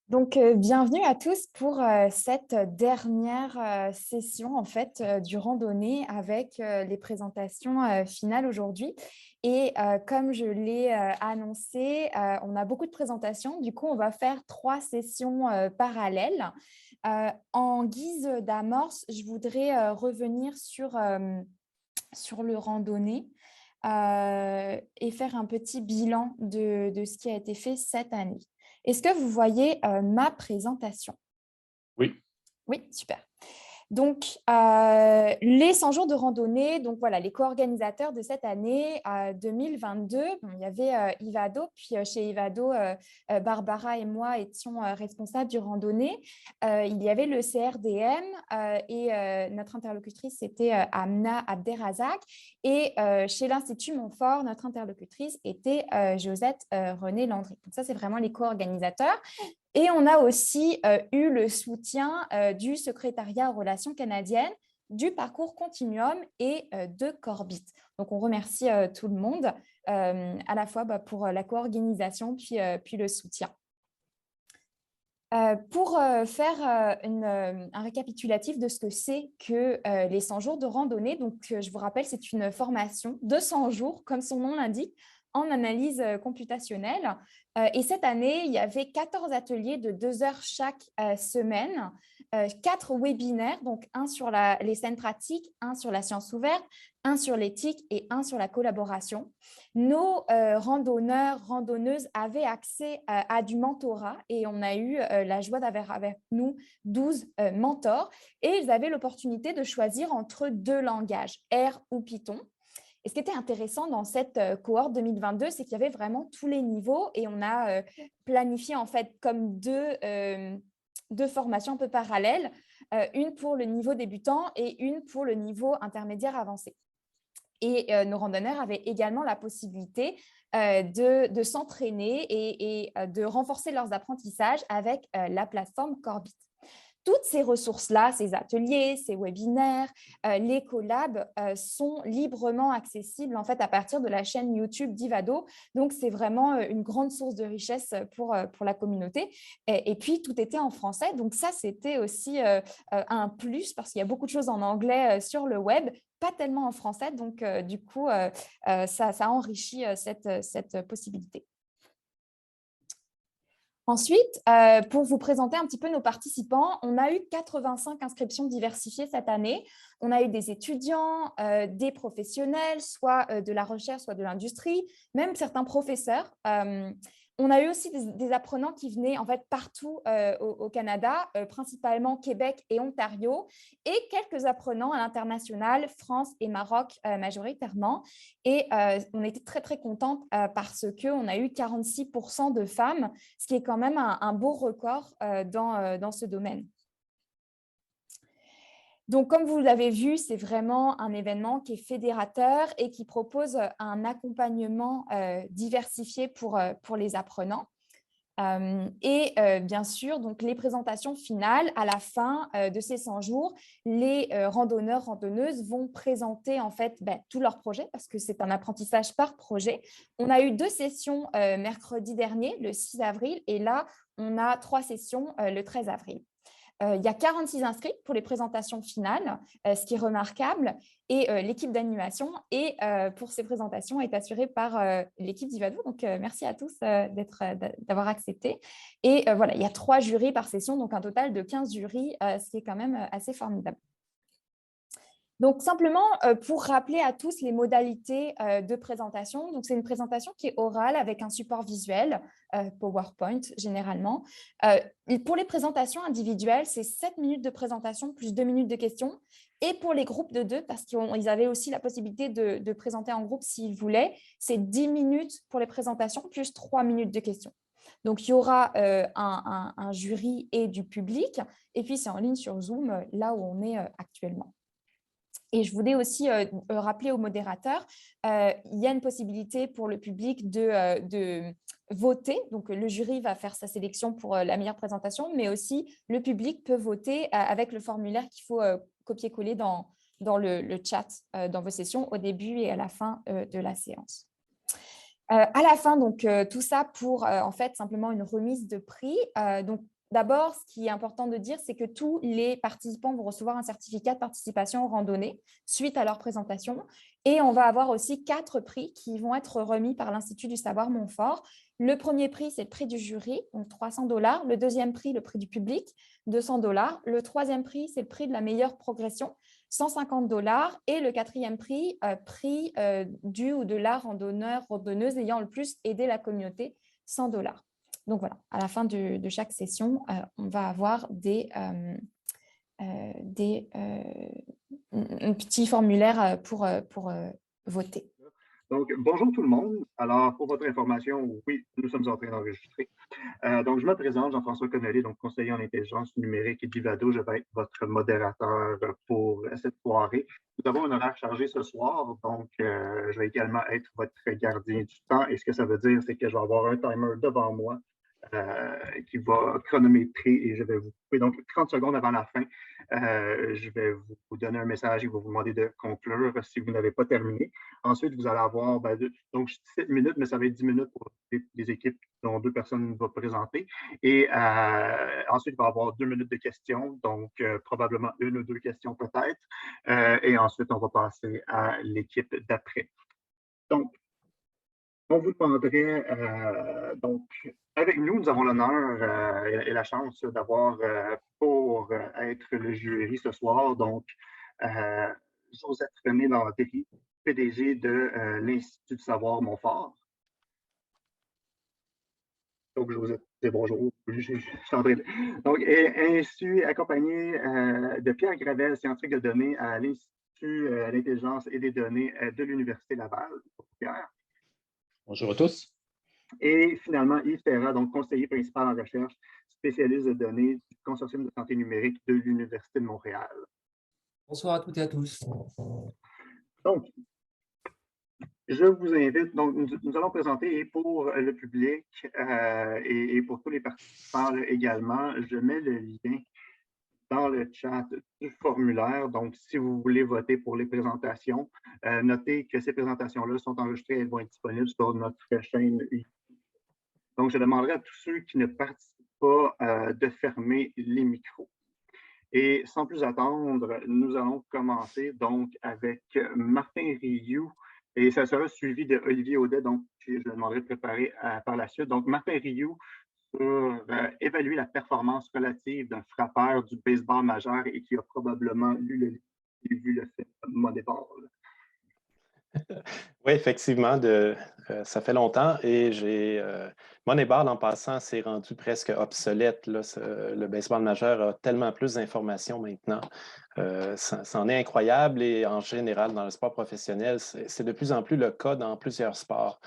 Donc, bienvenue à tous pour cette dernière session en fait du randonnée avec les présentations finales aujourd'hui. Et comme je l'ai annoncé, on a beaucoup de présentations. Du coup, on va faire 3 sessions parallèles. En guise d'amorce, je voudrais revenir sur le randonnée et faire un petit bilan de ce qui a été fait cette année. Est-ce que vous voyez ma présentation? Oui, Oui, super. Donc, les 100 jours de randonnée, donc voilà, les co-organisateurs de cette année 2022, bon, il y avait Ivado, puis chez Ivado, Barbara et moi étions responsables du randonnée. Il y avait le CRDM et notre interlocutrice, c'était Amna Abderrazak. Et chez l'Institut Montfort, notre interlocutrice était Josette René Landry. Donc ça, c'est vraiment les co-organisateurs. Et on a aussi eu le soutien du secrétariat aux relations canadiennes, du parcours Continuum et de Corbit. Donc, on remercie tout le monde, à la fois pour la co-organisation puis le soutien. Pour faire un récapitulatif de ce que c'est que les 100 jours de randonnée, donc je vous rappelle, c'est une formation de 100 jours, comme son nom l'indique, en analyse computationnelle. Et cette année, il y avait 14 ateliers de 2 heures chaque semaine, 4 webinaires, donc un sur les scènes pratiques, un sur la science ouverte, un sur l'éthique et un sur la collaboration. Nos randonneurs, randonneuses avaient accès à du mentorat et on a eu la joie d'avoir avec nous 12 mentors et ils avaient l'opportunité de choisir entre 2 langages, R ou Python. Et ce qui était intéressant dans cette cohorte 2022, c'est qu'il y avait vraiment tous les niveaux et on a planifié en fait comme deux formations un peu parallèles, une pour le niveau débutant et une pour le niveau intermédiaire avancé. Et nos randonneurs avaient également la possibilité de s'entraîner et de renforcer leurs apprentissages avec la plateforme Corbit. Toutes ces ressources-là, ces ateliers, ces webinaires, les collabs sont librement accessibles en fait à partir de la chaîne YouTube d'Ivado. Donc, c'est vraiment une grande source de richesse pour la communauté. Et puis, tout était en français. Donc, ça, c'était aussi un plus parce qu'il y a beaucoup de choses en anglais sur le web, pas tellement en français. Donc, du coup, ça enrichit cette possibilité. Ensuite, pour vous présenter un petit peu nos participants, on a eu 85 inscriptions diversifiées cette année. On a eu des étudiants, des professionnels, soit de la recherche, soit de l'industrie, même certains professeurs. On a eu aussi des apprenants qui venaient en fait partout au Canada, principalement Québec et Ontario, et quelques apprenants à l'international, France et Maroc majoritairement. Et on était très, très contente parce qu'on a eu 46% de femmes, ce qui est quand même un beau record dans ce domaine. Donc, comme vous l'avez vu, c'est vraiment un événement qui est fédérateur et qui propose un accompagnement diversifié pour les apprenants. Bien sûr, donc les présentations finales, à la fin de ces 100 jours, les randonneurs, randonneuses vont présenter en fait tous leurs projets parce que c'est un apprentissage par projet. On a eu 2 sessions mercredi dernier, le 6 avril, et là, on a 3 sessions le 13 avril. Il y a 46 inscrits pour les présentations finales, ce qui est remarquable. Et l'équipe d'animation pour ces présentations est assurée par l'équipe d'Ivado. Donc, merci à tous d'avoir accepté. Et voilà, il y a 3 jurys par session, donc un total de 15 jurys, ce qui est quand même assez formidable. Donc, simplement, pour rappeler à tous les modalités de présentation, donc c'est une présentation qui est orale avec un support visuel, PowerPoint généralement. Pour les présentations individuelles, c'est 7 minutes de présentation plus 2 minutes de questions. Et pour les groupes de 2, parce qu'ils avaient aussi la possibilité de présenter en groupe s'ils voulaient, c'est 10 minutes pour les présentations plus 3 minutes de questions. Donc, il y aura un jury et du public. Et puis, c'est en ligne sur Zoom, là où on est actuellement. Et je voulais aussi rappeler aux modérateurs, il y a une possibilité pour le public de voter. Donc, le jury va faire sa sélection pour la meilleure présentation, mais aussi le public peut voter avec le formulaire qu'il faut copier-coller dans le chat dans vos sessions au début et à la fin de la séance. À la fin, donc, tout ça pour en fait simplement une remise de prix. Donc, D'abord, ce qui est important de dire, c'est que tous les participants vont recevoir un certificat de participation aux randonnées suite à leur présentation. Et on va avoir aussi 4 prix qui vont être remis par l'Institut du Savoir Montfort. Le premier prix, c'est le prix du jury, donc $300. Le deuxième prix, le prix du public, $200. Le troisième prix, c'est le prix de la meilleure progression, $150. Et le quatrième prix, prix du ou de la randonneur, randonneuse ayant le plus aidé la communauté, $100. Donc voilà, à la fin de chaque session, on va avoir un petit formulaire pour voter. Donc, bonjour tout le monde. Alors, pour votre information, oui, nous sommes en train d'enregistrer. Donc, je me présente, Jean-François Connolly, donc conseiller en intelligence numérique et d'Ivado. Je vais être votre modérateur pour cette soirée. Nous avons un horaire chargé ce soir, donc je vais également être votre gardien du temps. Et ce que ça veut dire, c'est que je vais avoir un timer devant moi qui va chronométrer et je vais vous couper. Donc, 30 secondes avant la fin, je vais vous donner un message et vous demander de conclure si vous n'avez pas terminé. Ensuite, vous allez avoir, donc 7 minutes, mais ça va être 10 minutes pour les équipes dont 2 personnes vont présenter. Et ensuite, il va y avoir 2 minutes de questions, donc probablement 1 ou 2 questions peut-être. Et ensuite, on va passer à l'équipe d'après. Donc, on vous demanderait, donc, avec nous, nous avons l'honneur et la chance d'avoir pour être le jury ce soir, donc, Josette René Landry, PDG de l'Institut du Savoir Montfort. Donc, Josette, c'est bonjour. Donc, et ainsi accompagné de Pierre Gravel, scientifique de données à l'Institut de l'intelligence et des données de l'Université Laval. Pierre. Bonjour à tous. Et finalement, Yves Terra, donc conseiller principal en recherche, spécialiste de données du Consortium de santé numérique de l'Université de Montréal. Bonsoir à toutes et à tous. Donc, je vous invite, donc nous allons présenter pour le public et pour tous les participants également, je mets le lien dans le chat du formulaire. Donc, si vous voulez voter pour les présentations, notez que ces présentations-là sont enregistrées et elles vont être disponibles sur notre chaîne. Donc, je demanderai à tous ceux qui ne participent pas de fermer les micros. Et sans plus attendre, nous allons commencer donc avec Martin Rioux et ça sera suivi de Olivier Audet, donc je demanderai de préparer par la suite. Donc, Martin Rioux sur évaluer la performance relative d'un frappeur du baseball majeur et qui a probablement lu le livre et vu le film Moneyball. Oui, effectivement, ça fait longtemps et Moneyball, en passant, s'est rendu presque obsolète. Là, le baseball majeur a tellement plus d'informations maintenant. C'en est incroyable et en général, dans le sport professionnel, c'est de plus en plus le cas dans plusieurs sports.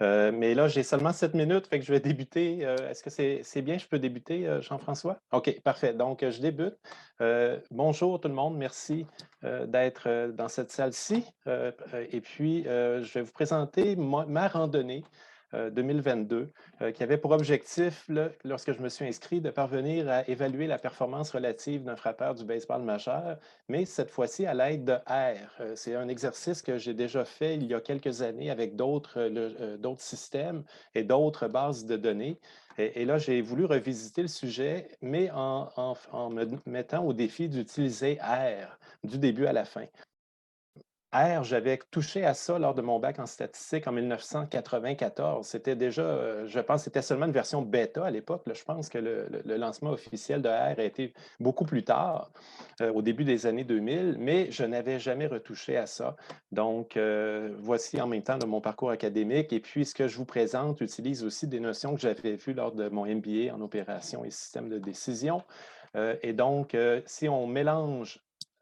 Mais là, j'ai seulement 7 minutes, fait que je vais débuter. Est-ce que c'est bien? Je peux débuter, Jean-François? OK, parfait. Donc, je débute. Bonjour tout le monde. Merci d'être dans cette salle-ci. Et puis, je vais vous présenter ma randonnée 2022 qui avait pour objectif, lorsque je me suis inscrit, de parvenir à évaluer la performance relative d'un frappeur du baseball majeur, mais cette fois-ci à l'aide de R. C'est un exercice que j'ai déjà fait il y a quelques années avec d'autres systèmes et d'autres bases de données. Et là, j'ai voulu revisiter le sujet, mais en me mettant au défi d'utiliser R du début à la fin. R, j'avais touché à ça lors de mon bac en statistique en 1994. C'était déjà, je pense, c'était seulement une version bêta à l'époque. Je pense que le lancement officiel de R a été beaucoup plus tard, au début des années 2000, mais je n'avais jamais retouché à ça. Donc, voici en même temps mon parcours académique. Et puis, ce que je vous présente utilise aussi des notions que j'avais vues lors de mon MBA en opération et système de décision. Et donc, si on mélange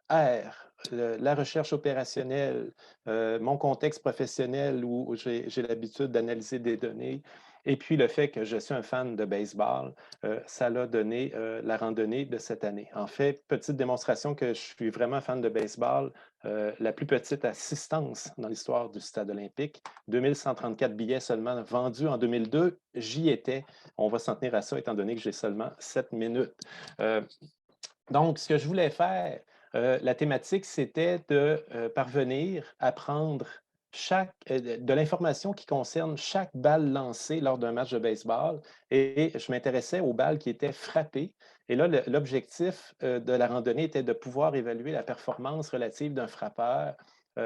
R, la recherche opérationnelle, mon contexte professionnel où j'ai l'habitude d'analyser des données, et puis le fait que je suis un fan de baseball, ça l'a donné la randonnée de cette année. En fait, petite démonstration que je suis vraiment fan de baseball, la plus petite assistance dans l'histoire du stade olympique, 2134 billets seulement vendus en 2002, j'y étais. On va s'en tenir à ça étant donné que j'ai seulement 7 minutes. Donc, ce que je voulais faire, la thématique, c'était de parvenir à prendre de l'information qui concerne chaque balle lancée lors d'un match de baseball et je m'intéressais aux balles qui étaient frappées. Et là, l'objectif de la randonnée était de pouvoir évaluer la performance relative d'un frappeur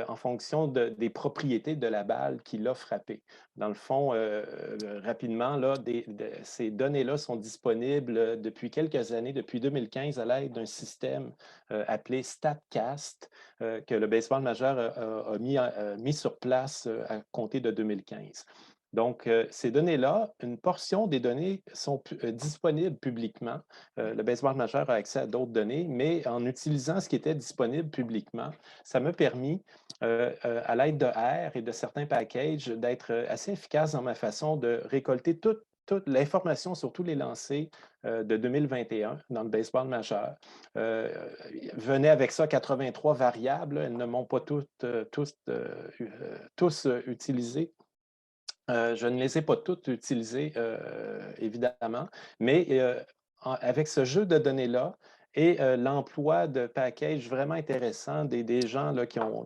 en fonction des propriétés de la balle qu'il a frappée. Dans le fond, rapidement, là, ces données-là sont disponibles depuis quelques années, depuis 2015, à l'aide d'un système appelé StatCast, que le baseball majeur a mis sur place à compter de 2015. Donc, ces données-là, une portion des données sont disponibles publiquement. Le baseball majeur a accès à d'autres données, mais en utilisant ce qui était disponible publiquement, ça m'a permis, à l'aide de R et de certains packages, d'être assez efficace dans ma façon de récolter toute l'information sur tous les lancers de 2021 dans le baseball majeur. Venait avec ça 83 variables. Elles ne m'ont pas tous utilisées. Je ne les ai pas toutes utilisées, évidemment, mais avec ce jeu de données-là et l'emploi de packages vraiment intéressants, des gens là, qui ont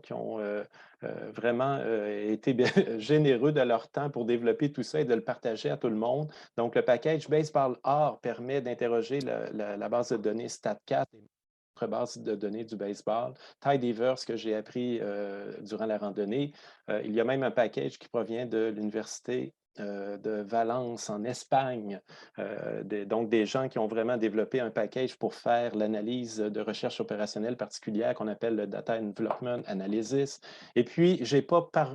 vraiment été généreux de leur temps pour développer tout ça et de le partager à tout le monde. Donc, le package Baseball R permet d'interroger la base de données StatCast, notre base de données du baseball. Tidyverse, que j'ai appris durant la randonnée. Il y a même un package qui provient de l'Université de Valence en Espagne. Donc, des gens qui ont vraiment développé un package pour faire l'analyse de recherche opérationnelle particulière qu'on appelle le Data Development Analysis. Et puis, je ne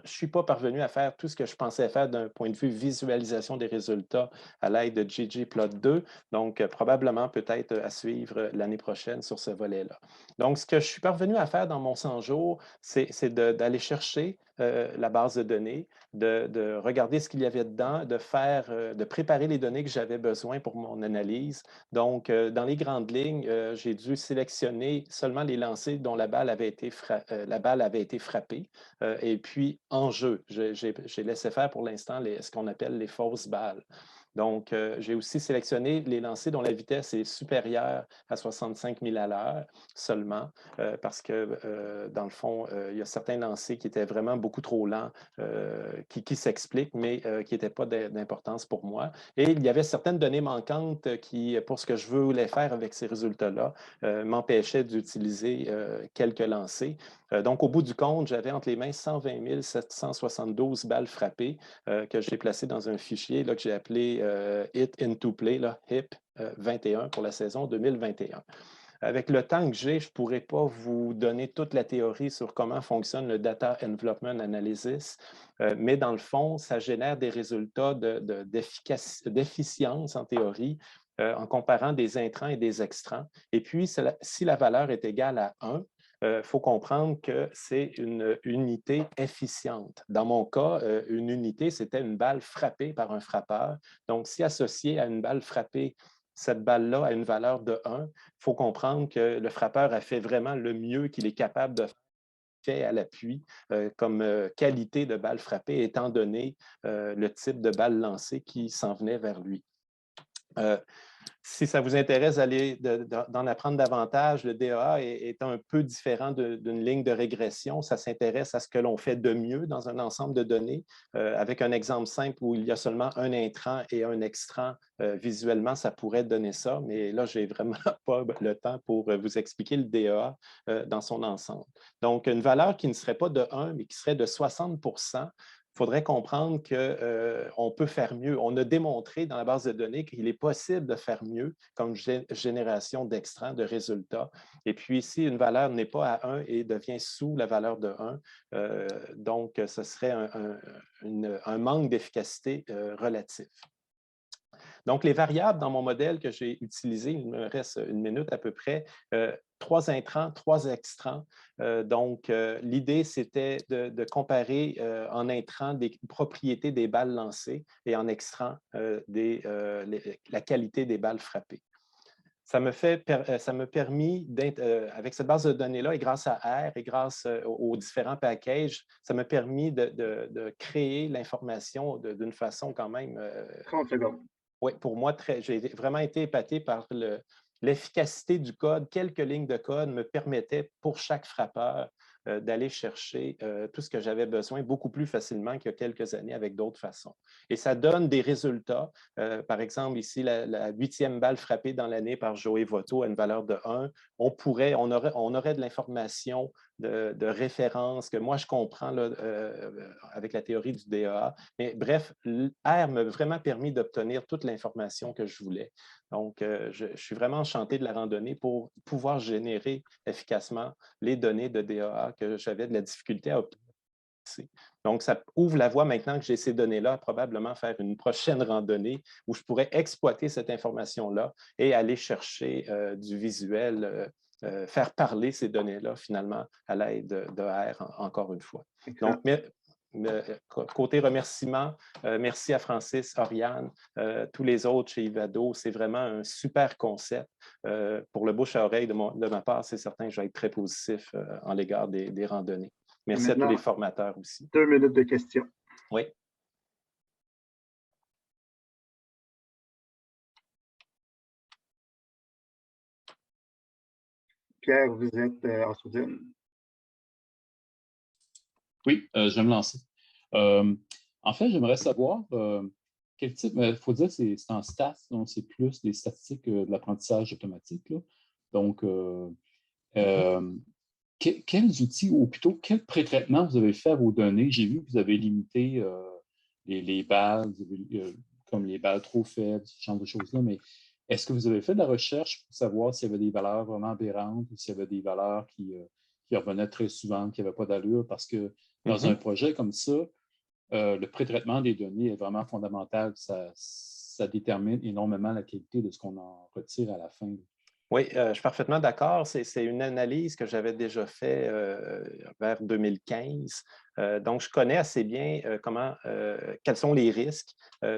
suis pas parvenu à faire tout ce que je pensais faire d'un point de vue visualisation des résultats à l'aide de ggplot2. Donc, probablement peut-être à suivre l'année prochaine sur ce volet-là. Donc, ce que je suis parvenu à faire dans mon 100 jours, c'est d'aller chercher la base de données, de regarder ce qu'il y avait dedans, de préparer les données que j'avais besoin pour mon analyse. Donc, dans les grandes lignes, j'ai dû sélectionner seulement les lancers dont la balle avait été frappée. Et puis, en jeu, j'ai laissé faire pour l'instant ce qu'on appelle les fausses balles. Donc, j'ai aussi sélectionné les lancers dont la vitesse est supérieure à 65 000 à l'heure seulement, parce que, dans le fond, il y a certains lancers qui étaient vraiment beaucoup trop lents, qui s'expliquent, mais qui n'étaient pas d'importance pour moi. Et il y avait certaines données manquantes qui, pour ce que je voulais faire avec ces résultats-là, m'empêchaient d'utiliser quelques lancers. Donc, au bout du compte, j'avais entre les mains 120 772 balles frappées que j'ai placées dans un fichier là, que j'ai appelé Hit into Play, là, HIP 21 pour la saison 2021. Avec le temps que j'ai, je ne pourrais pas vous donner toute la théorie sur comment fonctionne le Data Development Analysis, mais dans le fond, ça génère des résultats d'efficience en théorie en comparant des intrants et des extrants. Et puis, si la valeur est égale à 1, il faut comprendre que c'est une unité efficiente. Dans mon cas, une unité, c'était une balle frappée par un frappeur. Donc, si associé à une balle frappée, cette balle-là a une valeur de 1, il faut comprendre que le frappeur a fait vraiment le mieux qu'il est capable de faire à l'appui comme qualité de balle frappée, étant donné le type de balle lancée qui s'en venait vers lui. Si ça vous intéresse d'en apprendre davantage, le DEA est un peu différent d'une ligne de régression. Ça s'intéresse à ce que l'on fait de mieux dans un ensemble de données. Avec un exemple simple où il y a seulement un intrant et un extrant, visuellement, ça pourrait donner ça, mais là, je n'ai vraiment pas le temps pour vous expliquer le DEA dans son ensemble. Donc, une valeur qui ne serait pas de 1, mais qui serait de 60 il faudrait comprendre qu'on peut faire mieux. On a démontré dans la base de données qu'il est possible de faire mieux comme génération d'extrants, de résultats. Et puis, si une valeur n'est pas à 1 et devient sous la valeur de 1, donc ce serait un manque d'efficacité relatif. Donc, les variables dans mon modèle que j'ai utilisé, il me reste une minute à peu près, 3 intrants, 3 extrants. Donc, l'idée, c'était de comparer en intrant des propriétés des balles lancées et en extrant la qualité des balles frappées. Ça m'a permis, avec cette base de données-là, et grâce à R et grâce aux différents packages, ça m'a permis de créer l'information d'une façon quand même… 30 secondes. Oui, pour moi, j'ai vraiment été épaté par l'efficacité du code. Quelques lignes de code me permettaient, pour chaque frappeur, d'aller chercher tout ce que j'avais besoin beaucoup plus facilement qu'il y a quelques années avec d'autres façons. Et ça donne des résultats. Par exemple, ici, la 8e balle frappée dans l'année par Joey Votto à une valeur de 1, on aurait de l'information de référence que moi, je comprends là, avec la théorie du DEA. Mais bref, R m'a vraiment permis d'obtenir toute l'information que je voulais. Donc, je suis vraiment enchanté de la randonnée pour pouvoir générer efficacement les données de DEA que j'avais de la difficulté à obtenir. Donc, ça ouvre la voie maintenant que j'ai ces données-là, probablement faire une prochaine randonnée où je pourrais exploiter cette information-là et aller chercher du visuel, faire parler ces données-là finalement à l'aide de R encore une fois. Donc, côté remerciements, merci à Francis, Oriane, tous les autres chez Ivado. C'est vraiment un super concept. Pour le bouche à oreille de ma part, c'est certain que je vais être très positif en l'égard des randonnées. Merci à tous les formateurs aussi. 2 minutes de questions. Oui. Pierre, vous êtes en sourdine. Oui, je vais me lancer. En fait, j'aimerais savoir quel type, il faut dire que c'est en stats, donc c'est plus des statistiques de l'apprentissage automatique, là. Donc, quels outils, ou plutôt quel pré-traitement vous avez fait à vos données? J'ai vu que vous avez limité les balles, comme les balles trop faibles, ce genre de choses-là, mais est-ce que vous avez fait de la recherche pour savoir s'il y avait des valeurs vraiment aberrantes ou s'il y avait des valeurs qui revenaient très souvent, qui n'avaient pas d'allure? Parce que dans un projet comme ça, le pré-traitement des données est vraiment fondamental. Ça détermine énormément la qualité de ce qu'on en retire à la fin. Oui, je suis parfaitement d'accord. C'est une analyse que j'avais déjà faite vers 2015. Donc, je connais assez bien quels sont les risques.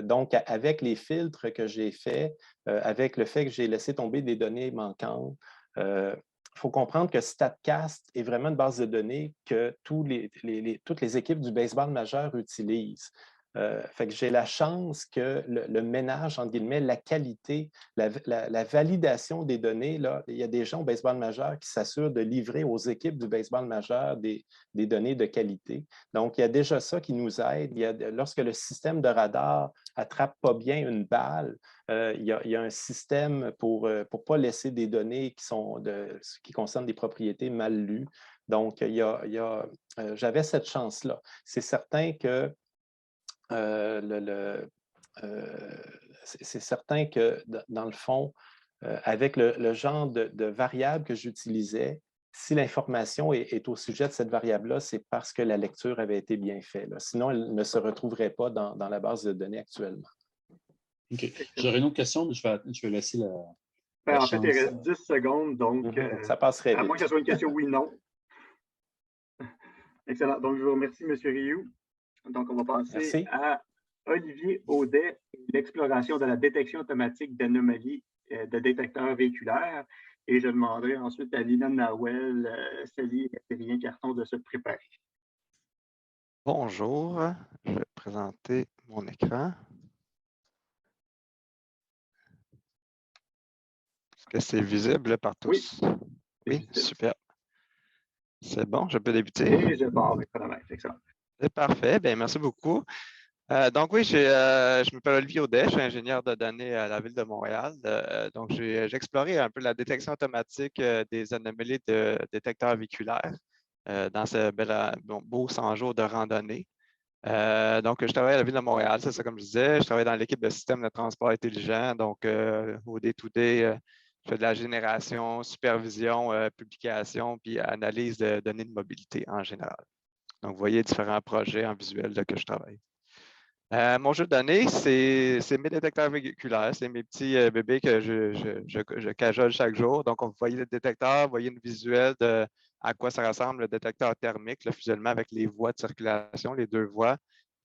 Donc, avec les filtres que j'ai faits, avec le fait que j'ai laissé tomber des données manquantes, il faut comprendre que StatCast est vraiment une base de données que toutes les équipes du baseball majeur utilisent. Fait que j'ai la chance que le ménage, entre guillemets, la qualité, la validation des données, là, il y a des gens au baseball majeur qui s'assurent de livrer aux équipes du baseball majeur des données de qualité. Donc, il y a déjà ça qui nous aide. Lorsque le système de radar attrape pas bien une balle, il y a un système pour ne pas laisser des données qui concernent des propriétés mal lues. Donc, j'avais cette chance-là. C'est certain que c'est certain que, dans le fond, avec le genre de variable que j'utilisais, si l'information est au sujet de cette variable-là, c'est parce que la lecture avait été bien faite. Sinon, elle ne se retrouverait pas dans la base de données actuellement. OK. J'aurais une autre question, mais je vais laisser la En chance. fait, il reste 10 secondes, donc ça passerait à vite. moins que ce soit une question oui-non. Excellent. Donc, je vous remercie, M. Rioux. Donc, on va passer à Olivier Audet, l'exploration de la détection automatique d'anomalies de détecteurs véhiculaires. Et je demanderai ensuite à Lina Nawel, Sally et Adrien Carton de se préparer. Bonjour, je vais présenter mon écran. Est-ce que c'est visible par tous? Oui, super. C'est bon, je peux débuter? Et je pars avec chronomètre, excellent. C'est parfait, bien, merci beaucoup. Donc oui, je m'appelle Olivier Audet, je suis ingénieur de données à la Ville de Montréal. Donc j'ai exploré un peu la détection automatique des anomalies de détecteurs véhiculaires dans ce beau 100 jours de randonnée. Donc, je travaille à la Ville de Montréal, c'est ça comme je disais. Je travaille dans l'équipe de système de transport intelligent. Donc, au day-to-day, je fais de la génération, supervision, publication, puis analyse de données de mobilité en général. Donc, vous voyez différents projets en visuel là, que je travaille. Mon jeu de données, c'est mes détecteurs véhiculaires. C'est mes petits bébés que je cajole chaque jour. Donc, vous voyez le détecteur, vous voyez une visuelle de à quoi ça ressemble le détecteur thermique, là, fusionnement avec les voies de circulation, les deux voies.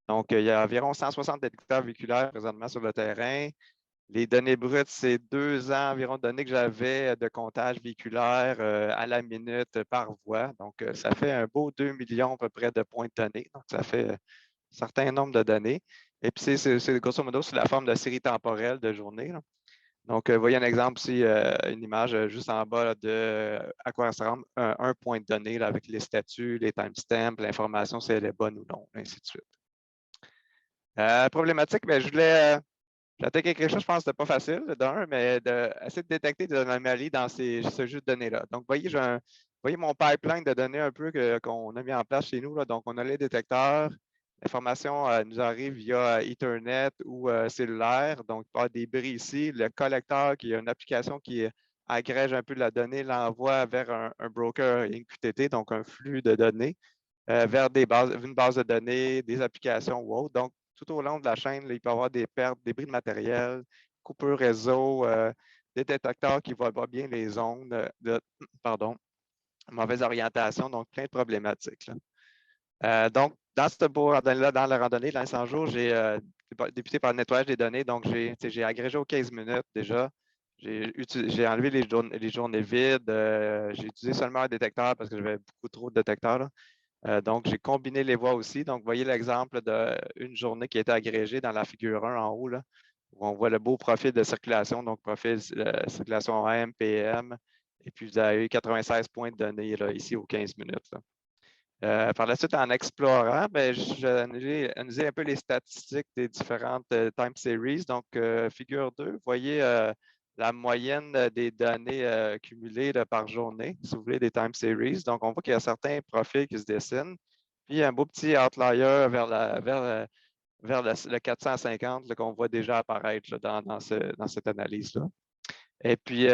Donc, il y a environ 160 détecteurs véhiculaires présentement sur le terrain. Les données brutes, c'est 2 ans environ de données que j'avais de comptage véhiculaire à la minute par voie. Donc, ça fait un beau 2 millions à peu près de points de données. Donc, ça fait un certain nombre de données. Et puis, c'est grosso modo sous la forme de série temporelle de journée, là. Donc, vous voyez un exemple ici, une image juste en bas là, de à quoi ressemble un point de données là, avec les statuts, les timestamps, l'information si elle est bonne ou non, ainsi de suite. Problématique, bien, je voulais attaquer quelque chose, je pense que ce n'était pas facile d'un, mais d'essayer de détecter des anomalies dans ce jeu de données-là. Donc, vous voyez mon pipeline de données un peu qu'on a mis en place chez nous. Là. Donc, on a les détecteurs. L'information nous arrive via Ethernet ou cellulaire. Donc, par des bris ici. Le collecteur, qui est une application qui agrège un peu de la donnée, l'envoie vers un broker MQTT, donc un flux de données, vers une base de données, des applications ou autres. Donc, tout au long de la chaîne, là, il peut y avoir des pertes, des bris de matériel, coupures réseau, des détecteurs qui ne voient pas bien les ondes, mauvaise orientation, donc plein de problématiques. Donc, dans cette randonnée-là, dans la randonnée de l'Instant Jour, j'ai débuté par le nettoyage des données. Donc, j'ai agrégé aux 15 minutes déjà. J'ai enlevé les journées vides. J'ai utilisé seulement un détecteur parce que j'avais beaucoup trop de détecteurs. Donc, j'ai combiné les voies aussi. Donc, vous voyez l'exemple d'une journée qui a été agrégée dans la figure 1 en haut, là, où on voit le beau profil de circulation, donc profil de circulation AM, PM. Et puis, vous avez eu 96 points de données là, ici aux 15 minutes. Par la suite, en explorant, j'ai analysé un peu les statistiques des différentes time series. Donc, figure 2, vous voyez la moyenne des données cumulées là, par journée, si vous voulez, des time series. Donc, on voit qu'il y a certains profils qui se dessinent. Puis, un beau petit outlier vers le 450 qu'on voit déjà apparaître là, dans cette analyse-là. Et puis,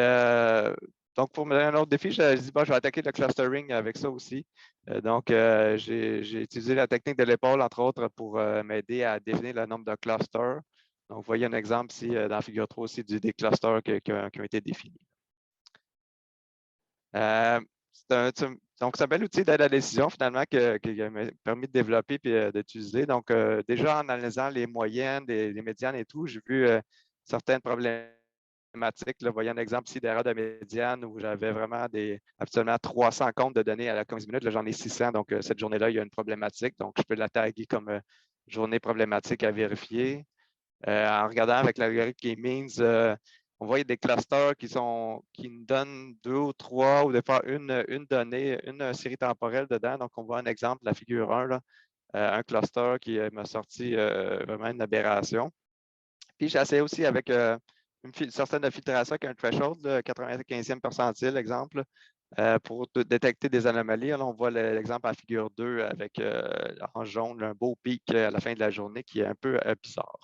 donc, pour me donner un autre défi, je dis, je vais attaquer le clustering avec ça aussi. Donc, j'ai utilisé la technique de l'épaule, entre autres, pour m'aider à définir le nombre de clusters. Donc, vous voyez un exemple ici dans la figure 3 aussi des clusters qui ont été définis. Donc, c'est un bel outil d'aide à la décision, finalement, qui m'a permis de développer et d'utiliser. Donc, déjà, en analysant les moyennes, les médianes et tout, j'ai vu certaines problématiques. Là, vous voyez un exemple ici d'erreur de médiane où j'avais vraiment absolument 300 comptes de données à la 15 minutes. Là, j'en ai 600. Donc, cette journée-là, il y a une problématique. Donc, je peux la taguer comme journée problématique à vérifier. En regardant avec l'algorithme K-means, on voit des clusters qui nous donnent 2 ou 3 ou des fois une donnée, une série temporelle dedans. Donc, on voit un exemple, la figure 1, là, un cluster qui m'a sorti vraiment une aberration. Puis, j'ai essayé aussi avec une certaine filtration avec un threshold, le 95e percentile, exemple, pour détecter des anomalies. Là, on voit l'exemple en figure 2 avec en jaune, un beau pic à la fin de la journée qui est un peu bizarre.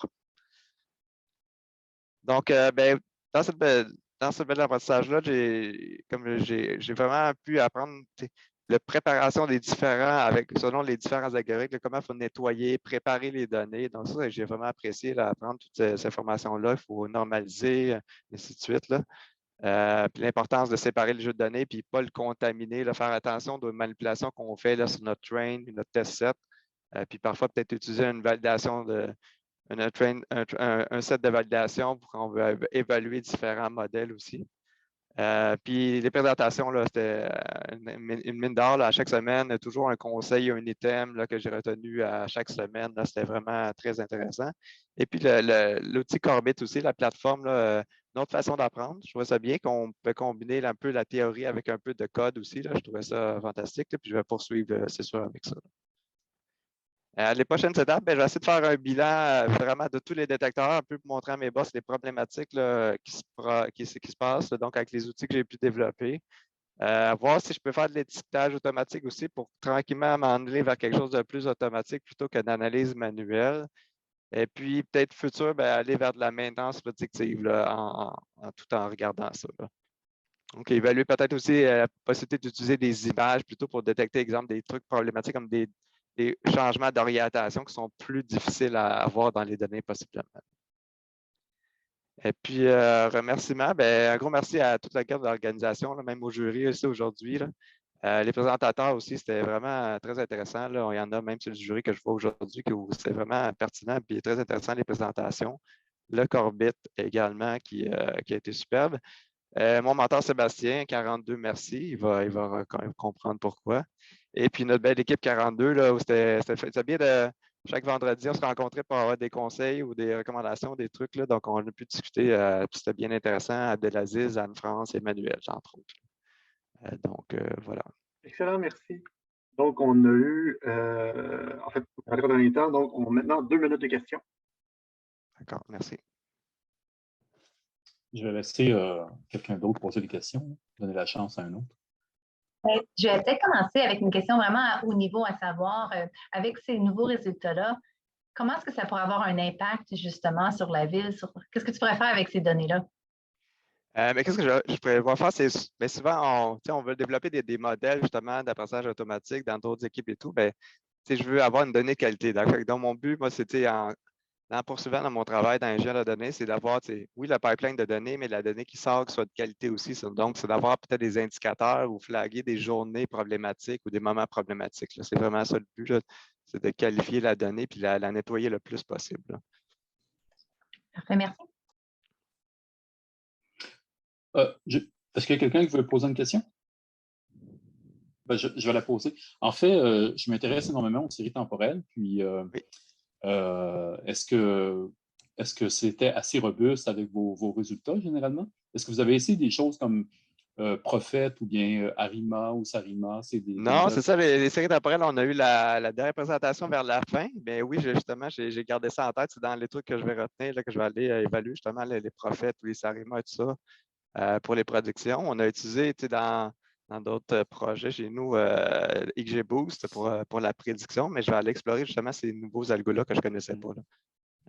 Donc, dans ce bel apprentissage-là, j'ai vraiment pu apprendre la préparation des selon les différents algorithmes, comment il faut nettoyer, préparer les données. Donc, ça, j'ai vraiment apprécié apprendre toutes ces informations-là. Il faut normaliser, ainsi de suite. Puis l'importance de séparer le jeu de données, puis pas le contaminer, faire attention aux manipulations qu'on fait là, sur notre train, notre test set. Puis parfois, peut-être utiliser une validation un set de validation pour qu'on veut évaluer différents modèles aussi. Puis les présentations, c'était une mine d'or à chaque semaine, toujours un conseil, un item là, que j'ai retenu à chaque semaine. C'était vraiment très intéressant. Et puis l'outil Corbit aussi, la plateforme, là, une autre façon d'apprendre. Je trouvais ça bien qu'on peut combiner un peu la théorie avec un peu de code aussi. Là. Je trouvais ça fantastique. Là, puis je vais poursuivre, c'est sûr, avec ça. Les prochaines étapes, je vais essayer de faire un bilan vraiment de tous les détecteurs, un peu pour montrer à mes boss les problématiques là, qui se passent, là, donc avec les outils que j'ai pu développer. Voir si je peux faire de l'étiquetage automatique aussi pour tranquillement m'en aller vers quelque chose de plus automatique plutôt que d'analyse manuelle. Et puis, peut-être futur, aller vers de la maintenance prédictive là, tout en regardant ça. Là. Donc, évaluer peut-être aussi la possibilité d'utiliser des images plutôt pour détecter, exemple, des trucs problématiques comme des changements d'orientation qui sont plus difficiles à avoir dans les données possiblement. Et puis, remerciements, un gros merci à toute la garde de l'organisation, même au jury aussi aujourd'hui. Les présentateurs aussi, c'était vraiment très intéressant. Là. Il y en a même sur le jury que je vois aujourd'hui que c'est vraiment pertinent et très intéressant les présentations. Le Corbit également qui a été superbe. Mon mentor Sébastien, 42, merci. Il va quand même comprendre pourquoi. Et puis notre belle équipe 42, là, où c'était bien chaque vendredi, on se rencontrait pour avoir des conseils ou des recommandations, des trucs. Là. Donc, on a pu discuter, puis c'était bien intéressant, Abdelaziz, Anne-France, Emmanuel, entre autres. Donc, voilà. Excellent, merci. Donc, on a eu, en fait, pour rentrer dans les temps, donc, on a maintenant 2 minutes de questions. D'accord, merci. Je vais laisser quelqu'un d'autre poser des questions, donner la chance à un autre. Je vais peut-être commencer avec une question vraiment à haut niveau, à savoir, avec ces nouveaux résultats-là, comment est-ce que ça pourrait avoir un impact justement sur la ville? Qu'est-ce que tu pourrais faire avec ces données-là? Mais qu'est-ce que je pourrais voir faire? C'est bien souvent, on veut développer des modèles justement d'apprentissage automatique dans d'autres équipes et tout. Bien, je veux avoir une donnée qualité. Donc, mon but, moi, c'était en poursuivant dans mon travail d'ingénieur de données, c'est d'avoir, oui, le pipeline de données, mais la donnée qui sort soit de qualité aussi. Donc, c'est d'avoir peut-être des indicateurs ou flaguer des journées problématiques ou des moments problématiques. C'est vraiment ça le but, c'est de qualifier la donnée puis la nettoyer le plus possible. Là. Parfait, merci. Est-ce qu'il y a quelqu'un qui veut poser une question? Ben, je vais la poser. En fait, je m'intéresse énormément aux séries temporelles. Puis, oui. Est-ce que c'était assez robuste avec vos résultats, généralement? Est-ce que vous avez essayé des choses comme Prophète ou bien Arima ou Sarima? Non, c'est ça, les séries temporelles, on a eu la dernière présentation vers la fin. Mais oui, justement, j'ai gardé ça en tête. C'est dans les trucs que je vais retenir, là, que je vais aller évaluer justement les Prophètes ou les Sarima et tout ça. Pour les productions, on a utilisé dans d'autres projets chez nous XGBoost pour la prédiction, mais je vais aller explorer justement ces nouveaux algos-là que je ne connaissais pas.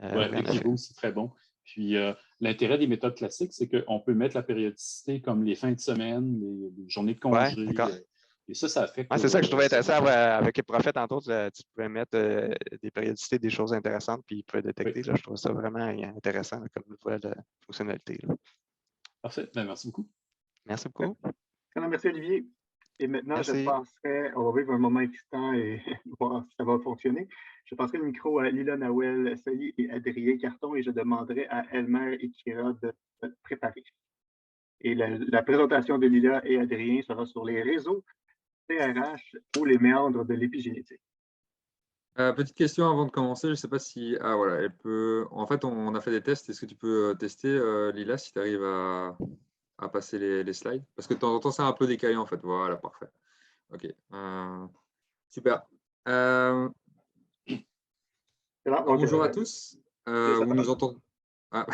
Oui, XGBoost, c'est très bon. Puis l'intérêt des méthodes classiques, c'est qu'on peut mettre la périodicité comme les fins de semaine, les journées de congé. Et ça affecte. C'est ça que je trouvais intéressant avec les prophètes, entre autres, tu pouvais mettre des périodicités, des choses intéressantes, puis ils pouvaient détecter. Là, je trouve ça vraiment intéressant comme nouvelle fonctionnalité. Là. Parfait. Ben, merci beaucoup. Merci beaucoup. Merci, Olivier. Et maintenant, merci. on va vivre un moment excitant et voir si ça va fonctionner. Je passerai le micro à Lila Nawel Sali et Adrien Carton et je demanderai à Elmer et Kira de se préparer. Et la présentation de Lila et Adrien sera sur les réseaux CRH ou les méandres de l'épigénétique. Petite question avant de commencer, je ne sais pas si... Ah voilà, elle peut... En fait, on a fait des tests. Est-ce que tu peux tester, Lila, si tu arrives à passer les slides? Parce que de temps en temps, c'est un peu décalé, en fait. Voilà, parfait. OK. Super. Bonjour à tous. Vous nous entendez? Ah.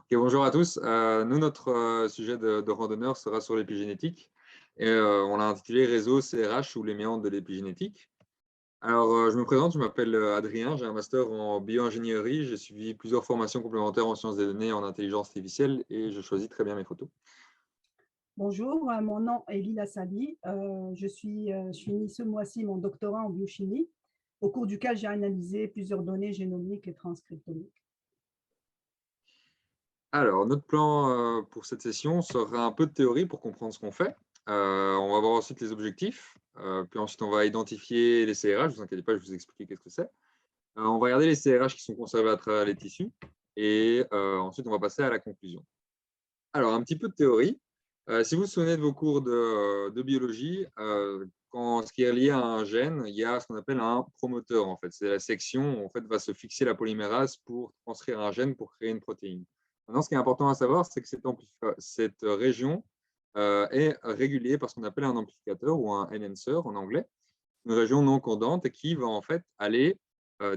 Okay, bonjour à tous. Nous, notre sujet de randonneur sera sur l'épigénétique. Et on l'a intitulé Réseau CRH ou les méandres de l'épigénétique. Alors, je me présente, je m'appelle Adrien, j'ai un master en bioingénierie, j'ai suivi plusieurs formations complémentaires en sciences des données et en intelligence artificielle et je choisis très bien mes photos. Bonjour, mon nom est Lila Sali. Je suis fini ce mois-ci mon doctorat en biochimie, au cours duquel j'ai analysé plusieurs données génomiques et transcriptomiques. Alors, notre plan pour cette session sera un peu de théorie pour comprendre ce qu'on fait. On va voir ensuite les objectifs, puis ensuite on va identifier les CRH, ne vous inquiétez pas, je vais vous expliquer qu'est-ce que c'est. On va regarder les CRH qui sont conservés à travers les tissus, et ensuite on va passer à la conclusion. Alors, un petit peu de théorie. Si vous vous souvenez de vos cours de biologie, ce qui est lié à un gène, il y a ce qu'on appelle un promoteur, en fait. C'est la section où en fait, va se fixer la polymérase pour transcrire un gène pour créer une protéine. Maintenant, ce qui est important à savoir, c'est que cette région est régulée par ce qu'on appelle un amplificateur ou un enhancer en anglais, une région non codante qui va en fait aller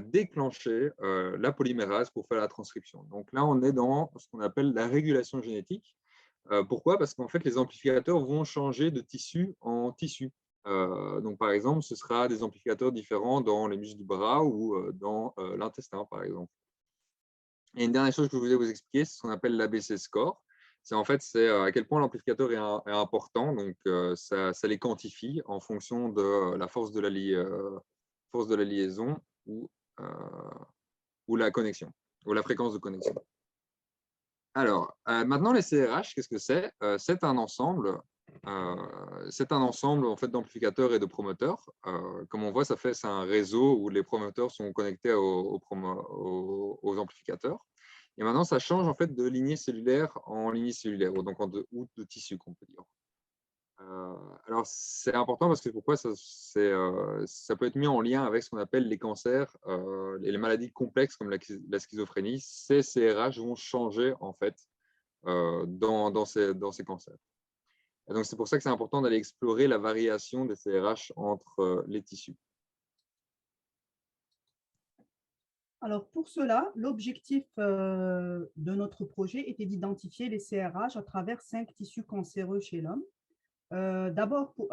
déclencher la polymérase pour faire la transcription. Donc là, on est dans ce qu'on appelle la régulation génétique. Pourquoi? Parce qu'en fait, les amplificateurs vont changer de tissu en tissu. Donc, par exemple, ce sera des amplificateurs différents dans les muscles du bras ou dans l'intestin, par exemple. Et une dernière chose que je voulais vous expliquer, c'est ce qu'on appelle l'ABC score. C'est en fait à quel point l'amplificateur est important. Donc, ça les quantifie en fonction de la force de la liaison ou la connexion, ou la fréquence de connexion. Alors, maintenant, les CRH, qu'est-ce que c'est? C'est un ensemble en fait, d'amplificateurs et de promoteurs. Comme on voit, c'est un réseau où les promoteurs sont connectés aux amplificateurs. Et maintenant, ça change en fait de lignée cellulaire en lignée cellulaire, donc ou de tissu, qu'on peut dire. Alors, c'est important parce que pourquoi ça peut être mis en lien avec ce qu'on appelle les cancers et les maladies complexes comme la schizophrénie. Ces CRH vont changer en fait dans ces cancers. Et donc, c'est pour ça que c'est important d'aller explorer la variation des CRH entre les tissus. Alors, pour cela, l'objectif de notre projet était d'identifier les CRH à travers 5 tissus cancéreux chez l'homme. D'abord, pour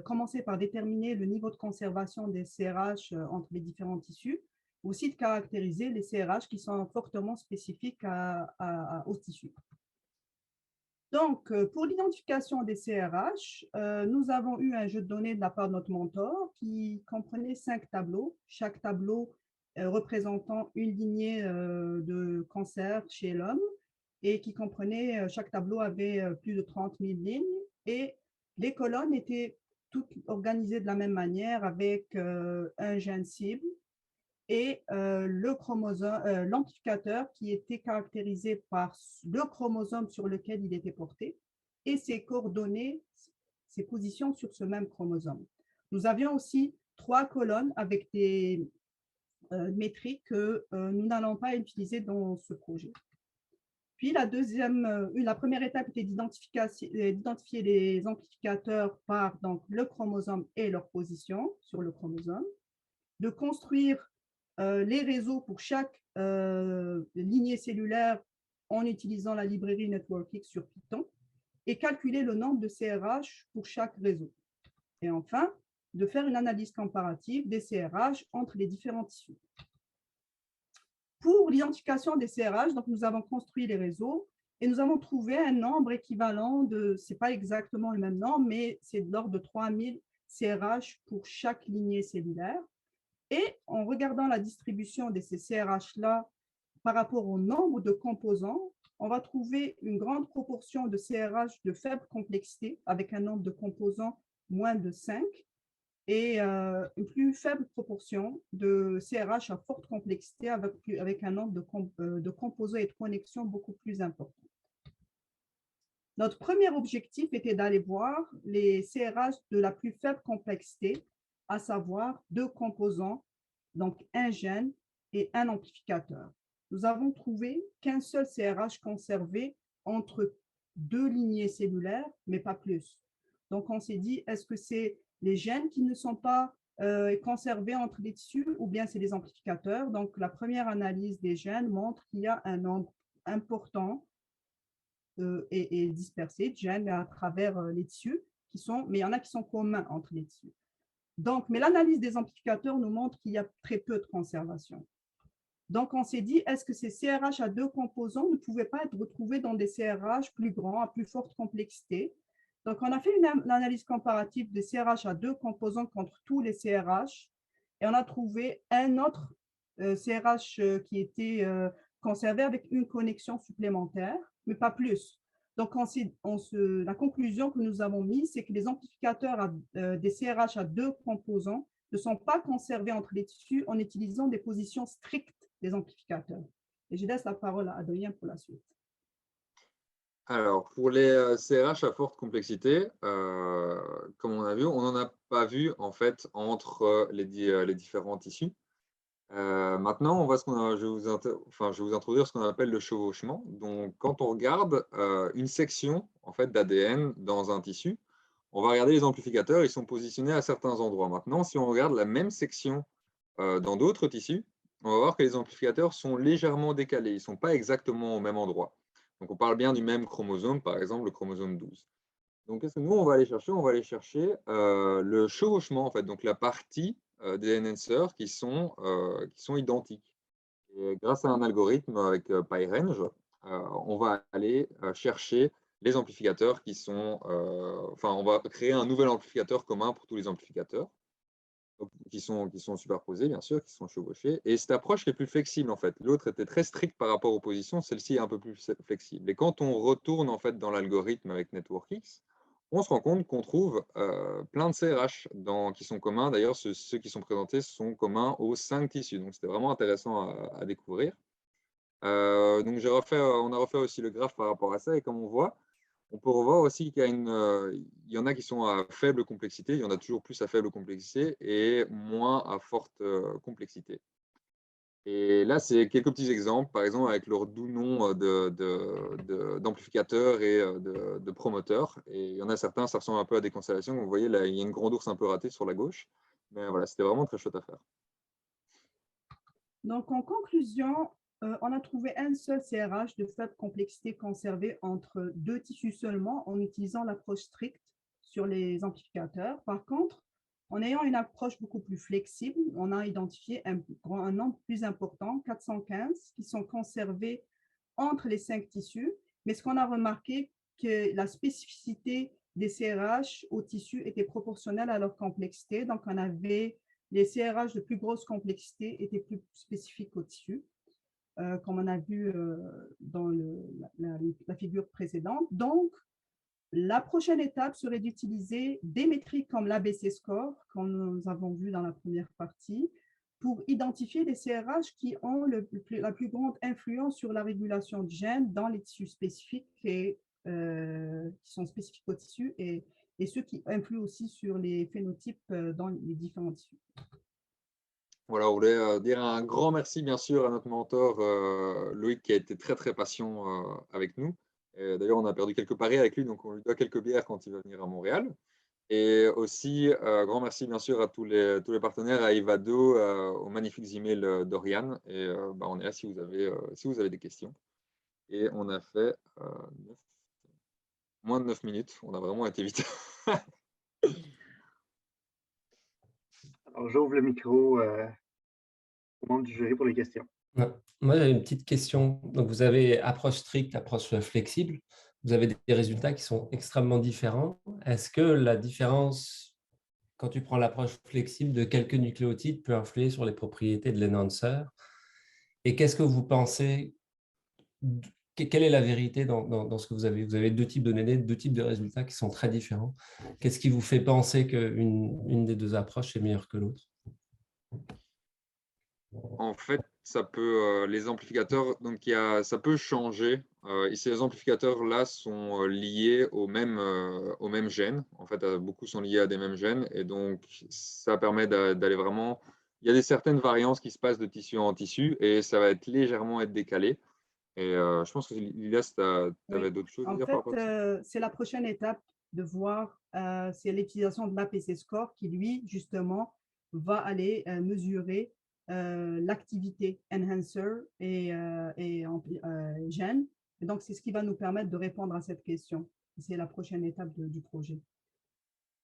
commencer par déterminer le niveau de conservation des CRH entre les différents tissus, aussi de caractériser les CRH qui sont fortement spécifiques aux tissus. Donc, pour l'identification des CRH, nous avons eu un jeu de données de la part de notre mentor qui comprenait 5 tableaux, chaque tableau représentant une lignée de cancer chez l'homme et qui comprenait, chaque tableau avait plus de 30 000 lignes et les colonnes étaient toutes organisées de la même manière avec un gène cible et le chromosome, l'amplificateur qui était caractérisé par le chromosome sur lequel il était porté et ses coordonnées, ses positions sur ce même chromosome. Nous avions aussi 3 colonnes avec des métriques que nous n'allons pas utiliser dans ce projet. Puis la première étape était d'identifier les amplificateurs par donc, le chromosome et leur position sur le chromosome, de construire les réseaux pour chaque lignée cellulaire en utilisant la librairie NetworkX sur Python et calculer le nombre de CRH pour chaque réseau. Et enfin, de faire une analyse comparative des CRH entre les différents tissus. Pour l'identification des CRH, donc nous avons construit les réseaux et nous avons trouvé un nombre équivalent de, ce n'est pas exactement le même nombre, mais c'est de l'ordre de 3000 CRH pour chaque lignée cellulaire. Et en regardant la distribution de ces CRH-là par rapport au nombre de composants, on va trouver une grande proportion de CRH de faible complexité, avec un nombre de composants moins de 5, et une plus faible proportion de CRH à forte complexité, avec un nombre de composants et de connexions beaucoup plus important. Notre premier objectif était d'aller voir les CRH de la plus faible complexité, à savoir 2 composants, donc un gène et un amplificateur. Nous avons trouvé qu'un seul CRH conservé entre 2 lignées cellulaires, mais pas plus. Donc, on s'est dit, est-ce que c'est les gènes qui ne sont pas conservés entre les tissus ou bien c'est les amplificateurs? Donc, la première analyse des gènes montre qu'il y a un nombre important et dispersé de gènes à travers les tissus, mais il y en a qui sont communs entre les tissus. Donc, mais l'analyse des amplificateurs nous montre qu'il y a très peu de conservation. Donc, on s'est dit, est-ce que ces CRH à 2 composants ne pouvaient pas être retrouvés dans des CRH plus grands, à plus forte complexité? Donc, on a fait une analyse comparative des CRH à 2 composants contre tous les CRH et on a trouvé un autre CRH qui était conservé avec une connexion supplémentaire, mais pas plus. Donc, la conclusion que nous avons mise, c'est que les amplificateurs des CRH à 2 composants ne sont pas conservés entre les tissus en utilisant des positions strictes des amplificateurs. Et je laisse la parole à Adrien pour la suite. Alors, pour les CRH à forte complexité, comme on a vu, on n'en a pas vu en fait entre les différents tissus. Maintenant, je vais vous introduire ce qu'on appelle le chevauchement. Donc, quand on regarde une section en fait, d'ADN dans un tissu, on va regarder les amplificateurs, ils sont positionnés à certains endroits. Maintenant, si on regarde la même section dans d'autres tissus, on va voir que les amplificateurs sont légèrement décalés, ils ne sont pas exactement au même endroit. Donc, on parle bien du même chromosome, par exemple le chromosome 12. Donc, qu'est-ce que nous, on va aller chercher? On va aller chercher le chevauchement, en fait, donc la partie des enhancers qui sont identiques. Et grâce à un algorithme avec PyRange, on va aller chercher les amplificateurs qui sont… on va créer un nouvel amplificateur commun pour tous les amplificateurs, qui sont superposés, bien sûr, qui sont chevauchés. Et cette approche est plus flexible, en fait. L'autre était très stricte par rapport aux positions, celle-ci est un peu plus flexible. Et quand on retourne, en fait, dans l'algorithme avec NetworkX, on se rend compte qu'on trouve plein de CRH qui sont communs. D'ailleurs, ceux qui sont présentés sont communs aux 5 tissus. Donc, c'était vraiment intéressant à découvrir. Donc, on a refait aussi le graphe par rapport à ça. Et comme on voit, On peut revoir aussi qu'il y a il y en a qui sont à faible complexité, il y en a toujours plus à faible complexité et moins à forte complexité. Et là, c'est quelques petits exemples, par exemple avec leur doux nom d'amplificateurs et de promoteurs. Et il y en a certains, ça ressemble un peu à des constellations. Vous voyez, là, il y a une grande ours un peu ratée sur la gauche. Mais voilà, c'était vraiment très chouette à faire. Donc, en conclusion, on a trouvé un seul CRH de faible complexité conservé entre deux tissus seulement en utilisant l'approche stricte sur les amplificateurs. Par contre, en ayant une approche beaucoup plus flexible, on a identifié un nombre plus important, 415, qui sont conservés entre les 5 tissus. Mais ce qu'on a remarqué, que la spécificité des CRH au tissu était proportionnelle à leur complexité. Donc, on avait les CRH de plus grosse complexité étaient plus spécifiques au tissu, comme on a vu dans la figure précédente. Donc, la prochaine étape serait d'utiliser des métriques comme l'ABC score, comme nous avons vu dans la première partie, pour identifier les CRH qui ont la plus grande influence sur la régulation de gènes dans les tissus spécifiques et qui sont spécifiques au tissu et ceux qui influent aussi sur les phénotypes dans les différents tissus. Voilà, on voulait dire un grand merci, bien sûr, à notre mentor Loïc, qui a été très, très patient avec nous. D'ailleurs, on a perdu quelques paris avec lui, donc on lui doit quelques bières quand il va venir à Montréal. Et aussi, grand merci, bien sûr, à tous les partenaires, à Ivado, aux magnifiques emails d'Oriane. Et on est là si vous avez des questions. Et on a fait moins de 9 minutes. On a vraiment été vite. Alors, j'ouvre le micro au membre du jury pour les questions. Ouais. Moi, j'avais une petite question. Donc, vous avez approche stricte, approche flexible. Vous avez des résultats qui sont extrêmement différents. Est-ce que la différence, quand tu prends l'approche flexible de quelques nucléotides, peut influer sur les propriétés de l'enhancer? Et qu'est-ce que vous pensez? Quelle est la vérité dans ce que vous avez? Vous avez deux types de données, deux types de résultats qui sont très différents. Qu'est-ce qui vous fait penser qu'une des deux approches est meilleure que l'autre? En fait, ça peut, les amplificateurs, donc ça peut changer. Et ces amplificateurs-là sont liés au même gène. En fait, beaucoup sont liés à des mêmes gènes. Et donc, ça permet d'aller vraiment… Il y a certaines variances qui se passent de tissu en tissu et ça va légèrement être décalé. Et je pense que Lilas, tu avais d'autres choses à dire par rapport à ça? C'est la prochaine étape de voir, c'est l'utilisation de l'APC score qui, lui, justement, va aller mesurer l'activité enhancer et gène. Et donc, c'est ce qui va nous permettre de répondre à cette question. C'est la prochaine étape du projet.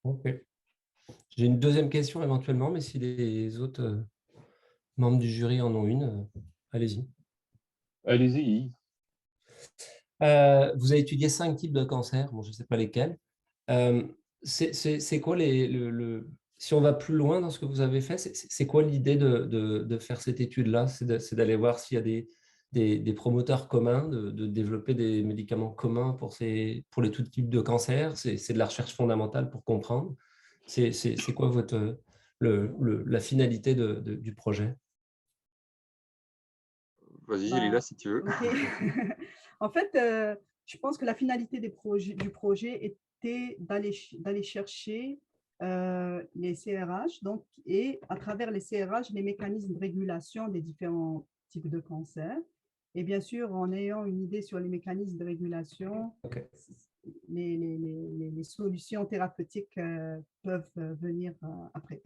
Ok. J'ai une deuxième question éventuellement, mais si les autres membres du jury en ont une, allez-y. Allez-y. Vous avez étudié 5 types de cancers, bon, je ne sais pas lesquels. C'est quoi si on va plus loin dans ce que vous avez fait, c'est quoi l'idée de faire cette étude-là? C'est d'aller voir s'il y a des promoteurs communs, de développer des médicaments communs pour les tout types de cancers. C'est de la recherche fondamentale pour comprendre. C'est quoi la finalité du projet? Vas-y, Lila, si tu veux. Okay. En fait, je pense que la finalité du projet était d'aller chercher les CRH, donc, et à travers les CRH, les mécanismes de régulation des différents types de cancers. Et bien sûr, en ayant une idée sur les mécanismes de régulation, Okay. les solutions thérapeutiques peuvent venir après.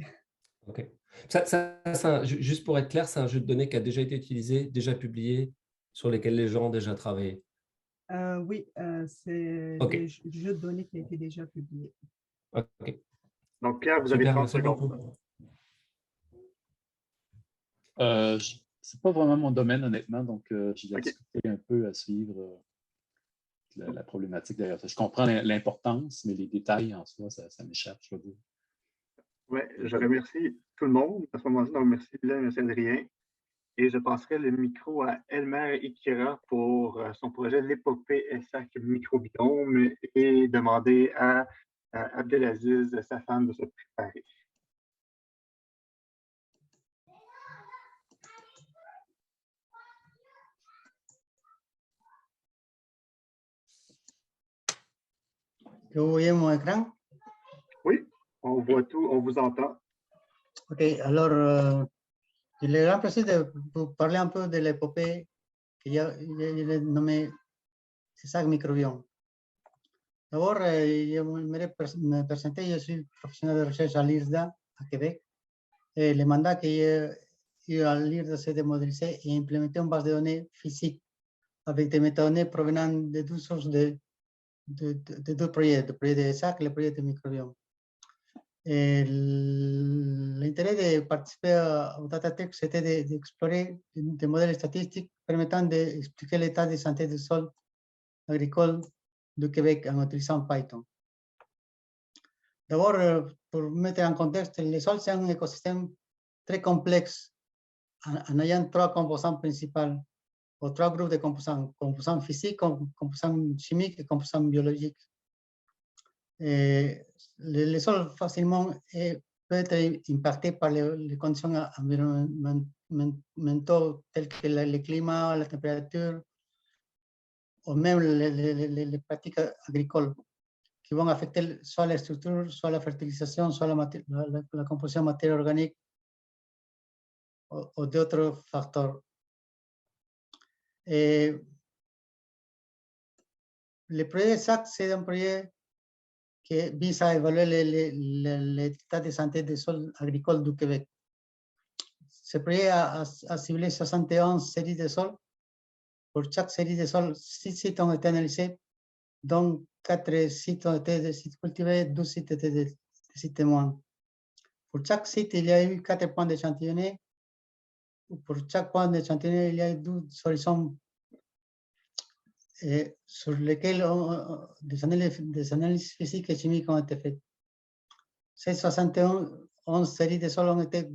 Ok. Juste pour être clair, c'est un jeu de données qui a déjà été utilisé, déjà publié, sur lesquels les gens ont déjà travaillé. Oui, c'est Okay. des jeux de données qui a été déjà publié. Ok. Donc, Pierre, vous avez 30 secondes. C'est pas vraiment mon domaine, honnêtement, donc j'ai Okay. discuté un peu à suivre la problématique derrière ça. Je comprends l'importance, mais les détails en soi, ça m'échappe, je dois dire. Oui, je remercie tout le monde à ce moment-ci. Donc, merci Dylan, merci Adrien. Et je passerai le micro à Elmer Ikira pour son projet L'épopée ESSAC microbiome et demander à Abdelaziz, sa femme, de se préparer. Vous voyez mon écran? Oui, on voit tout, on vous entend. Ok, alors, j'ai le grand plaisir de vous parler un peu de l'épopée que j'ai nommée CESAC Microbiome. D'abord, je me présenter, je suis professionnel de recherche à l'IRSDA, à Québec. Et le mandat que j'ai eu à l'IRSDA, c'est de modéliser et implémenter une base de données physique avec des métadonnées provenant de 12 sources de 2 projets, le projet de CESAC et le projet de microbiome. L'intérêt de participer au DataTech, c'était d'explorer des modèles statistiques permettant d'expliquer l'état de santé du sol agricole du Québec en utilisant Python. D'abord, pour mettre en contexte, le sol, c'est un écosystème très complexe en ayant 3 composants principaux, ou 3 groupes de composants, composants physiques, composants chimiques et composants biologiques. Le sol facilement peut être impacté par les conditions environnementales telles que le climat, la température, ou même les pratiques agricoles qui vont affecter soit la structure, soit la fertilisation, soit la composition de matière organique ou d'autres facteurs. Le projet SAC, c'est un projet qui vise à évaluer l'état de santé des sols agricoles du Québec. Ce projet a ciblé 71 séries de sols. Pour chaque série de sols, 6 sites ont été analysés, dont 4 sites ont été des sites cultivés, 12 sites étaient des sites témoins. Pour chaque site, il y a eu 4 points d'échantillonnés. Pour chaque point d'échantillonnés, il y a eu 12 horizons sur lesquels des analyses physiques et chimiques ont été faites. Ces 71 séries de sols ont été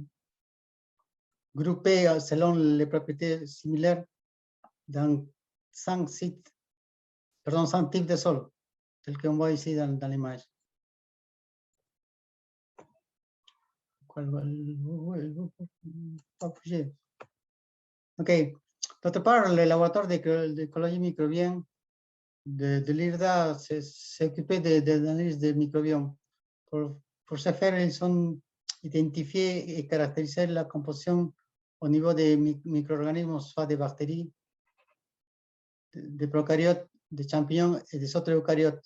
groupées selon les propriétés similaires dans 5 sites, pardon, 5 types de sols, tels qu'on voit ici dans l'image. OK. D'autre part, le laboratoire d'écologie microbienne de l'IRDA s'est occupé de l'analyse des microbiomes. Pour ce faire, ils ont identifié et caractérisé la composition au niveau des micro-organismes, soit des bactéries, des prokaryotes, des champignons et des autres eucaryotes.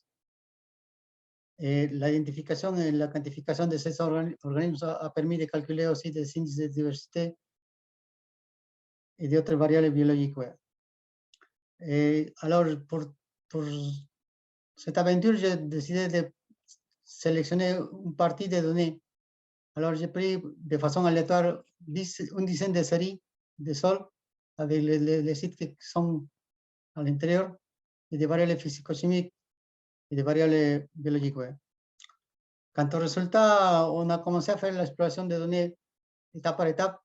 L'identification et la quantification de ces organismes a permis de calculer aussi des indices de diversité et d'autres variables biologiques. Ouais. Alors, pour cette aventure, j'ai décidé de sélectionner une partie des données. Alors, j'ai pris de façon aléatoire une dizaine de séries de sols avec les sites qui sont à l'intérieur et des variables physico-chimiques et des variables biologiques. Ouais. Quant au résultat, on a commencé à faire l'exploration des données étape par étape.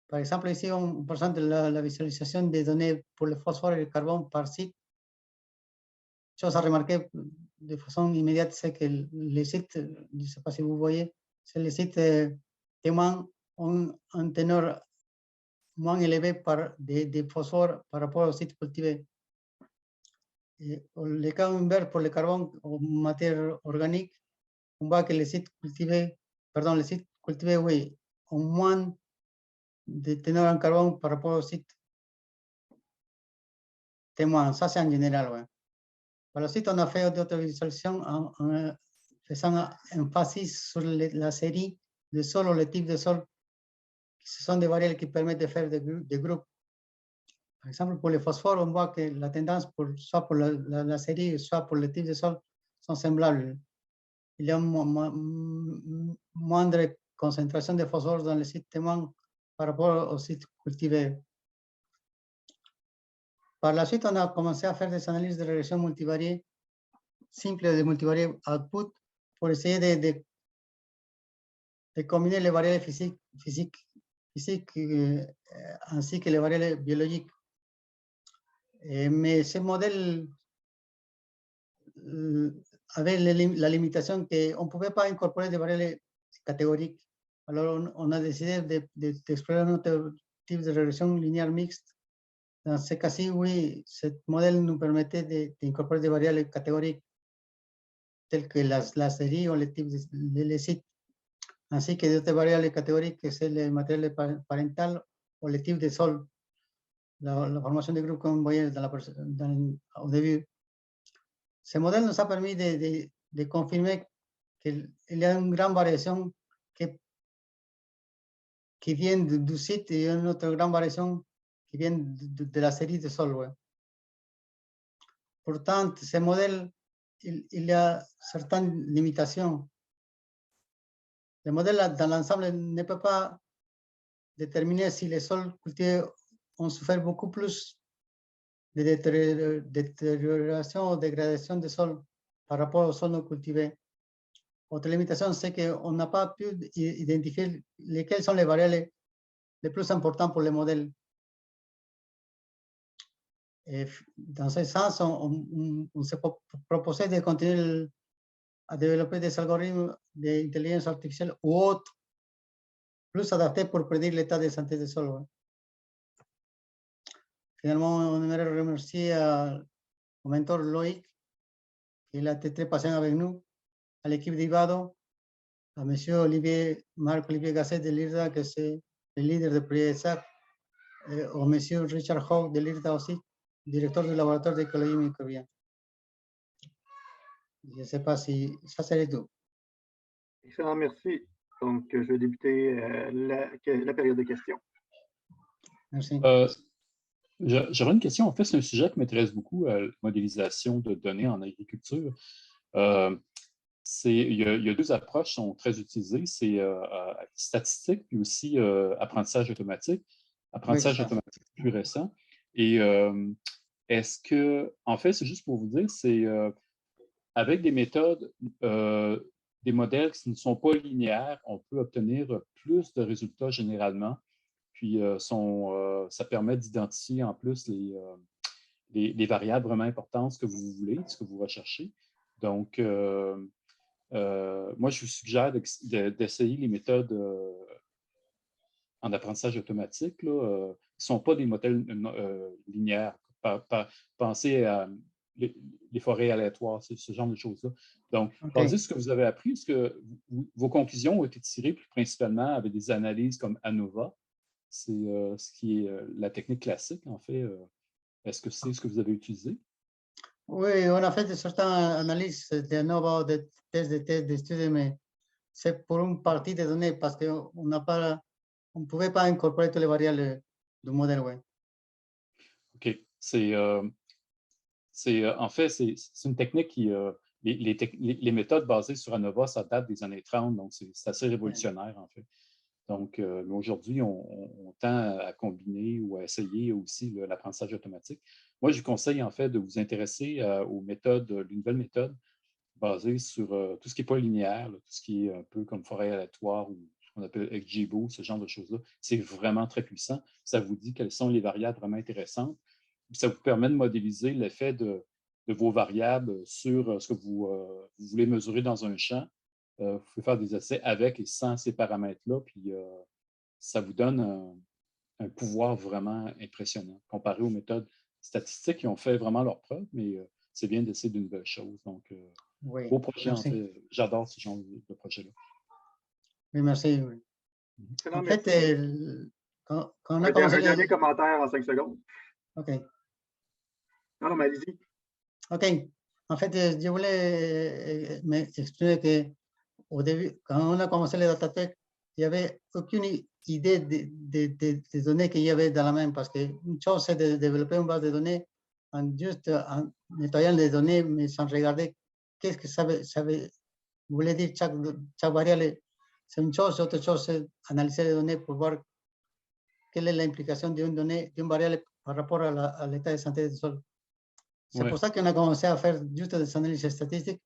Par exemple, ici, on présente la visualisation des données pour le phosphore et le carbone par site. Chose à remarquer de façon immédiate, c'est que les sites, je ne sais pas si vous voyez, c'est les sites témoins ont un teneur moins élevé de phosphore par rapport aux sites cultivés. Le cas inverse pour le carbone ou matière organique, on voit que les sites cultivés, oui, ont moins de teneur en carbone par rapport aux sites témoins. Ça, c'est en général. Ouais. Par la suite, on a fait d'autres visualisations en faisant emphasis sur la série de sols ou le type de sol. Ce sont des variables qui permettent de faire des groupes. Par exemple, pour le phosphore, on voit que la tendance, soit pour la série, soit pour le type de sol, sont semblables. Il y a une moindre concentration de phosphore dans les sites témoins par rapport aux sites cultivés. Par la suite, on a commencé à faire des analyses de régression multivariée, simples de multivariée output, pour essayer de combiner les variables physiques ainsi que les variables biologiques. Mais ce modèle avait la limitation qu'on ne pouvait pas incorporer des variables catégoriques. Alors, on a décidé d'explorer un autre type de régression linéaire mixte. Dans ce cas-ci, oui, ce modèle nous permettait d'incorporer des variables catégoriques. tels que la série ou les types les sites, ainsi que d'autres variables catégoriques que c'est le matériel parental ou le type de sol, la formation de groupe comme vous voyez au début. Ce modèle nous a permis de confirmer qu'il y a une grande variation qui vient du site et une autre grande variation qui vient de la série de sol. Ouais. Pourtant, ce modèle, il y a certaines limitations. Le modèle dans l'ensemble ne peut pas déterminer si les sols cultivés ont souffert beaucoup plus de détérioration ou dégradation des sols par rapport aux sols non cultivés. Autre limitation, c'est qu'on n'a pas pu identifier lesquelles sont les variables les plus importantes pour le modèle. Et dans ce sens, on s'est proposé de continuer à développer des algorithmes d'intelligence artificielle ou autres plus adaptés pour prédire l'état de santé des sols. Ouais. Finalement, on aimerait remercier au mentor Loïc, qui a été très patient avec nous, à l'équipe d'Ivado, à M. Marc-Olivier Gasset de l'IRDA, que c'est le leader de projet SAP, et au M. Richard Hawk de l'IRDA aussi, directeur du laboratoire d'écologie microbienne. Je ne sais pas si ça serait tout. Excellent, merci. Donc, je vais débuter la période de questions. Merci. J'aurais une question. En fait, c'est un sujet qui m'intéresse beaucoup, la modélisation de données en agriculture. Il y a deux approches qui sont très utilisées. C'est statistique, puis aussi apprentissage automatique. Apprentissage automatique plus récent. Et est-ce que, en fait, c'est juste pour vous dire, c'est avec des méthodes, des modèles qui ne sont pas linéaires, on peut obtenir plus de résultats généralement. Puis, ça permet d'identifier en plus les variables vraiment importantes, ce que vous voulez, ce que vous recherchez. Donc, moi, je vous suggère d'essayer les méthodes en apprentissage automatique, là, qui ne sont pas des modèles linéaires. Pensez à les forêts aléatoires, ce genre de choses-là. Donc, basé sur ce que vous avez appris, est-ce que vos conclusions ont été tirées plus principalement avec des analyses comme ANOVA? C'est ce qui est la technique classique, en fait. Est-ce que c'est ce que vous avez utilisé? Oui, on a fait certaines analyses d'ANOVA, des tests, d'études, mais c'est pour une partie des données parce qu'on ne pouvait pas incorporer toutes les variables du modèle web. OK. En fait, c'est une technique qui... les méthodes basées sur ANOVA, ça date des années 30, donc c'est assez révolutionnaire, en fait. Donc, aujourd'hui, on tend à combiner ou à essayer aussi l'apprentissage automatique. Moi, je vous conseille, en fait, de vous intéresser aux méthodes, les nouvelles méthodes basées sur tout ce qui n'est pas linéaire, tout ce qui est un peu comme forêt aléatoire ou ce qu'on appelle XGBoost, ce genre de choses-là. C'est vraiment très puissant. Ça vous dit quelles sont les variables vraiment intéressantes. Ça vous permet de modéliser l'effet de vos variables sur ce que vous voulez mesurer dans un champ. Vous pouvez faire des essais avec et sans ces paramètres-là, puis ça vous donne un pouvoir vraiment impressionnant comparé aux méthodes statistiques qui ont fait vraiment leur preuve, mais c'est bien d'essayer de nouvelles choses. Donc, beau projet, en fait. J'adore ce genre de projet-là. Oui, merci. En fait, quand on a commencé... Un dernier commentaire en 5 secondes. OK. Non, mais allez-y. OK. En fait, je voulais m'exprimer que au début, quand on a commencé les datatech, il n'y avait aucune idée des données qu'il y avait dans la main, parce qu'une chose, c'est de développer une base de données juste en nettoyant les données, mais sans regarder qu'est-ce que ça voulait dire chaque variable. C'est une chose, autre chose, c'est analyser les données pour voir quelle est l'implication d'une donnée, d'une variable par rapport à l'état de santé du sol. C'est pour ça qu'on a commencé à faire juste des analyses statistiques.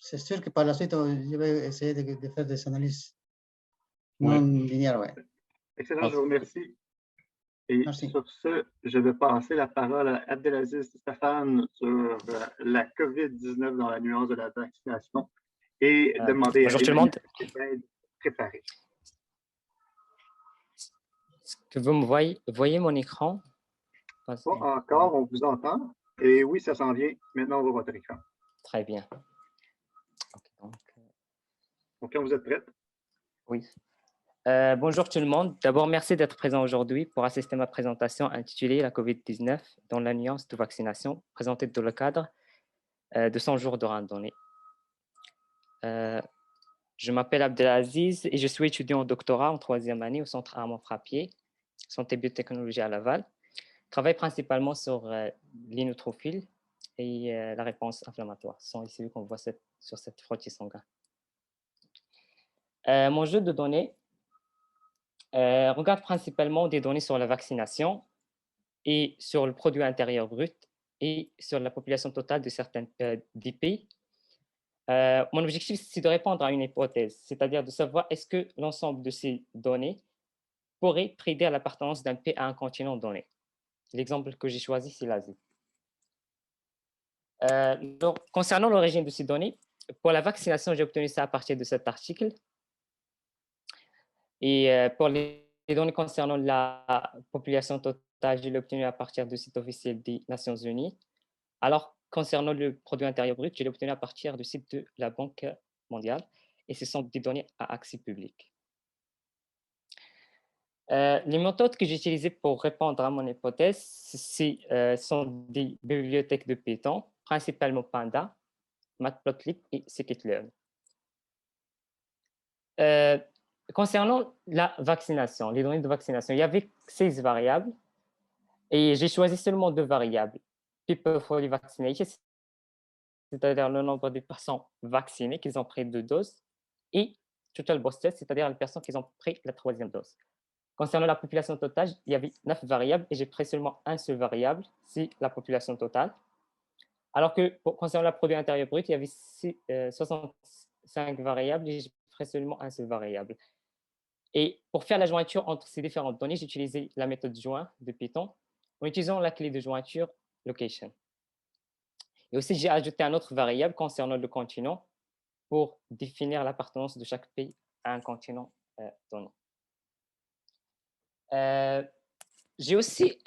C'est sûr que par la suite, je vais essayer de faire des analyses non linéaires. Ouais. Excellent, je vous remercie. Et sur ce, je vais passer la parole à Abdelaziz Stéphane sur la COVID-19 dans la nuance de la vaccination et demander bonjour tout le monde. Préparer. Est-ce que vous me voyez mon écran? Pas encore, on vous entend. Et oui, ça s'en vient. Maintenant, on voit votre écran. Très bien. Donc, Donc, quand vous êtes prête. oui. Bonjour tout le monde. D'abord, merci d'être présent aujourd'hui pour assister à ma présentation intitulée « La COVID-19 dans la nuance de vaccination » présentée dans le cadre de 100 jours de randonnée. Je m'appelle Abdelaziz et je suis étudiant en doctorat en 3e année au Centre Armand Frappier, Santé Biotechnologie à Laval. Je travaille principalement sur l'ineutrophile et la réponse inflammatoire. Ce sont ici qu'on voit sur cette frottis sanguin. Mon jeu de données regarde principalement des données sur la vaccination et sur le produit intérieur brut et sur la population totale de certains des pays. Mon objectif, c'est de répondre à une hypothèse, c'est-à-dire de savoir est-ce que l'ensemble de ces données pourrait prédire l'appartenance d'un pays à un continent donné. L'exemple que j'ai choisi, c'est l'Asie. Concernant l'origine de ces données, pour la vaccination, j'ai obtenu ça à partir de cet article. Et pour les données concernant la population totale, je l'ai obtenu à partir du site officiel des Nations Unies. Alors, concernant le produit intérieur brut, je l'ai obtenu à partir du site de la Banque mondiale. Et ce sont des données à accès public. Les méthodes que j'ai utilisées pour répondre à mon hypothèse sont des bibliothèques de Python, principalement Panda, Matplotlib et scikit-learn. Concernant la vaccination, les données de vaccination, il y avait 16 variables et j'ai choisi seulement 2 variables. People fully vaccinated, c'est-à-dire le nombre de personnes vaccinées qui ont pris 2 doses, et total boosted, c'est-à-dire les personnes qui ont pris la 3e dose. Concernant la population totale, il y avait 9 variables et j'ai pris seulement un seul variable, c'est la population totale. Alors que concernant le produit intérieur brut, il y avait 65 variables et j'ai pris seulement un seul variable. Et pour faire la jointure entre ces différentes données, j'ai utilisé la méthode join de Python en utilisant la clé de jointure location. Et aussi, j'ai ajouté un autre variable concernant le continent pour définir l'appartenance de chaque pays à un continent donné. J'ai aussi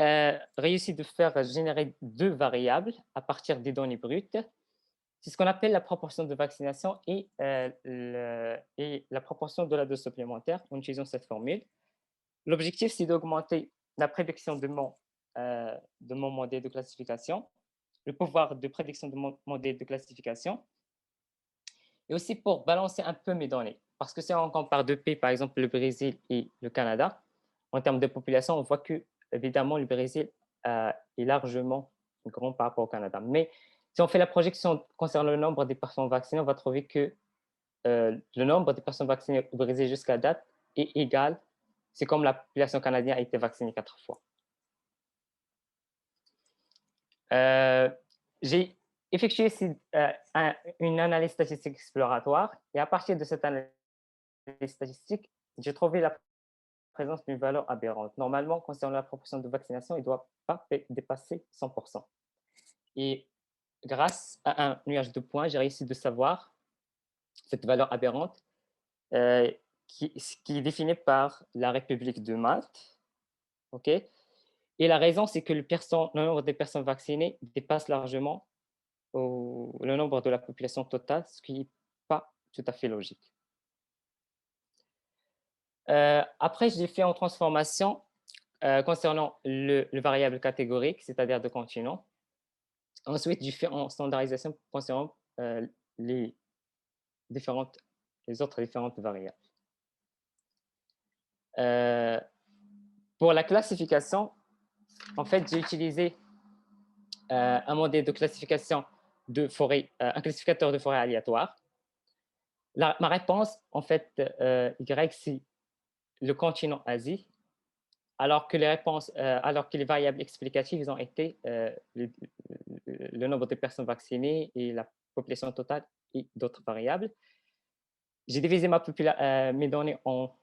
réussi de faire générer 2 variables à partir des données brutes. C'est ce qu'on appelle la proportion de vaccination et la proportion de la dose supplémentaire en utilisant cette formule. L'objectif, c'est d'augmenter la prédiction de mon modèle de classification, le pouvoir de prédiction de mon modèle de classification, et aussi pour balancer un peu mes données. Parce que si on compare 2 pays, par exemple le Brésil et le Canada, en termes de population, on voit que, évidemment, le Brésil est largement grand par rapport au Canada. Mais si on fait la projection concernant le nombre des personnes vaccinées, on va trouver que le nombre de personnes vaccinées au Brésil jusqu'à date est égal. C'est comme la population canadienne a été vaccinée 4 fois. J'ai effectué une analyse statistique exploratoire et à partir de cette analyse statistique, j'ai trouvé la présence d'une valeur aberrante. Normalement, concernant la proportion de vaccination, il ne doit pas dépasser 100%. Et grâce à un nuage de points, j'ai réussi de savoir cette valeur aberrante qui est définie par la République de Malte. Okay? Et la raison, c'est que le nombre des personnes vaccinées dépasse largement le nombre de la population totale, ce qui n'est pas tout à fait logique. Après, j'ai fait en transformation concernant le variable catégorique, c'est-à-dire de continent. Ensuite, j'ai fait en standardisation concernant les autres différentes variables. Pour la classification, en fait, j'ai utilisé un modèle de classification de forêt, un classificateur de forêt aléatoire. Ma réponse, en fait, Y, c'est le continent Asie, alors que les variables explicatives ont été le nombre de personnes vaccinées et la population totale et d'autres variables. J'ai divisé mes données en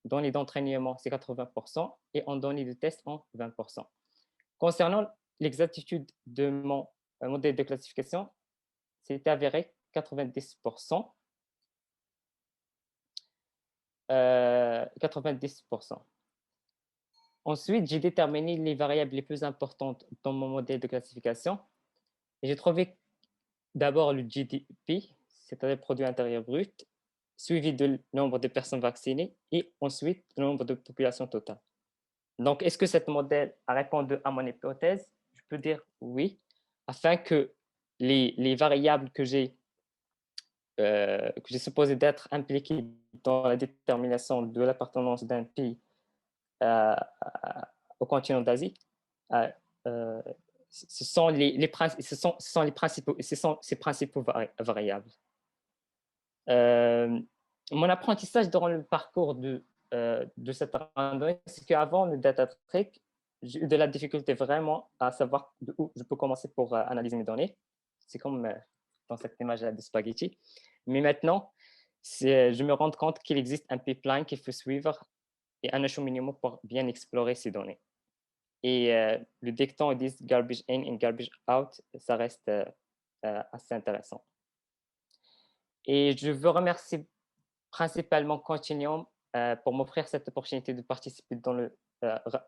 données d'entraînement, c'est 80%, et en données de test, en 20%. Concernant l'exactitude de mon modèle de classification, c'est avéré 90%. 90%. Ensuite, j'ai déterminé les variables les plus importantes dans mon modèle de classification. Et j'ai trouvé d'abord le GDP, c'est-à-dire produit intérieur brut, suivi du nombre de personnes vaccinées et ensuite le nombre de population totale. Donc, est-ce que ce modèle a répondu à mon hypothèse? Je peux dire oui, afin que les variables que j'ai supposées d'être impliquées dans la détermination de l'appartenance d'un pays au continent d'Asie, ce sont ces principaux variables. Mon apprentissage durant le parcours de cette randonnée, c'est qu'avant le data trick, j'ai eu de la difficulté vraiment à savoir d'où je peux commencer pour analyser mes données. C'est comme dans cette image-là de spaghetti. Mais maintenant, je me rends compte qu'il existe un pipeline qu'il faut suivre et un acheminement pour bien explorer ces données. Et le dicton ils disent garbage in and garbage out, ça reste assez intéressant. Et je veux remercier principalement Continuum pour m'offrir cette opportunité de participer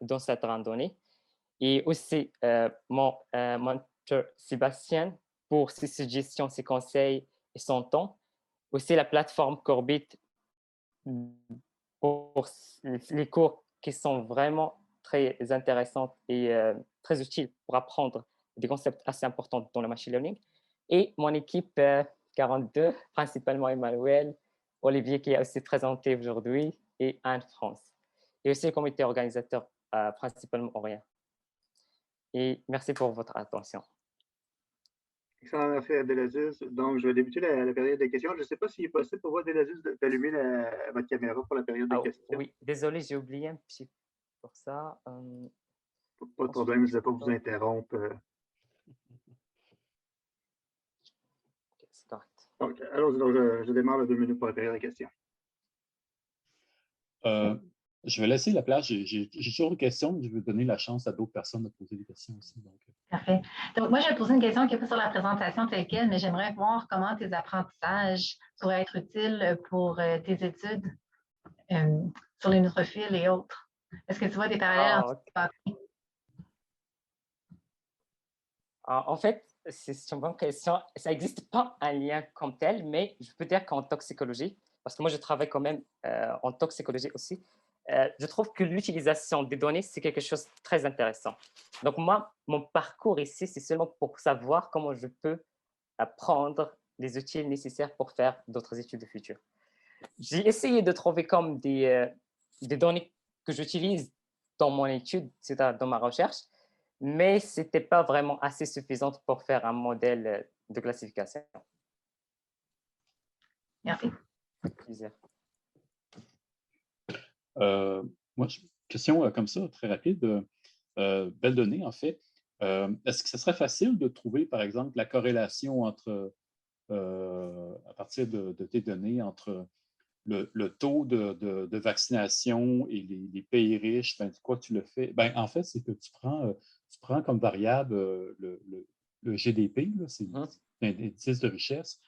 dans cette randonnée. Et aussi mon mentor Sébastien pour ses suggestions, ses conseils et son temps. Aussi la plateforme Corbit pour les cours qui sont vraiment très intéressantes et très utiles pour apprendre des concepts assez importants dans le machine learning. Et mon équipe 42, principalement Emmanuel, Olivier qui est aussi présenté aujourd'hui et Anne France. Et aussi le comité organisateur, principalement Orient. Et merci pour votre attention. Excellent, merci Abdelaziz. Donc, je vais débuter la période de questions. Je ne sais pas s'il est possible pour vous, Abdelaziz, d'allumer votre caméra pour la période de questions. Oui, désolé, j'ai oublié un petit pour ça. Pas de problème, je ne vais pas vous interrompre. C'est correct. Donc, allons-y, donc je démarre le 2 minutes pour la période de questions. Je vais laisser la place. J'ai toujours une question, mais je vais donner la chance à d'autres personnes de poser des questions aussi. Donc. Parfait. Donc, moi, je vais poser une question qui n'est pas sur la présentation telle quelle, mais j'aimerais voir comment tes apprentissages pourraient être utiles pour tes études sur les neutrophiles et autres. Est-ce que tu vois des parallèles entre En fait, c'est une bonne question. Ça n'existe pas un lien comme tel, mais je peux dire qu'en toxicologie, parce que moi, je travaille quand même en toxicologie aussi, je trouve que l'utilisation des données, c'est quelque chose de très intéressant. Donc, moi, mon parcours ici, c'est seulement pour savoir comment je peux apprendre les outils nécessaires pour faire d'autres études futures. J'ai essayé de trouver comme des données que j'utilise dans mon étude, c'est-à-dire dans ma recherche, mais ce n'était pas vraiment assez suffisant pour faire un modèle de classification. Merci. Avec plaisir. Moi, question comme ça, très rapide. Belle donnée, en fait. Est-ce que ce serait facile de trouver, par exemple, la corrélation entre, à partir de tes données, entre le taux de vaccination et les pays riches? Ben, quoi tu le fais? Ben, en fait, c'est que tu prends comme variable le GDP, c'est l'indice de richesse.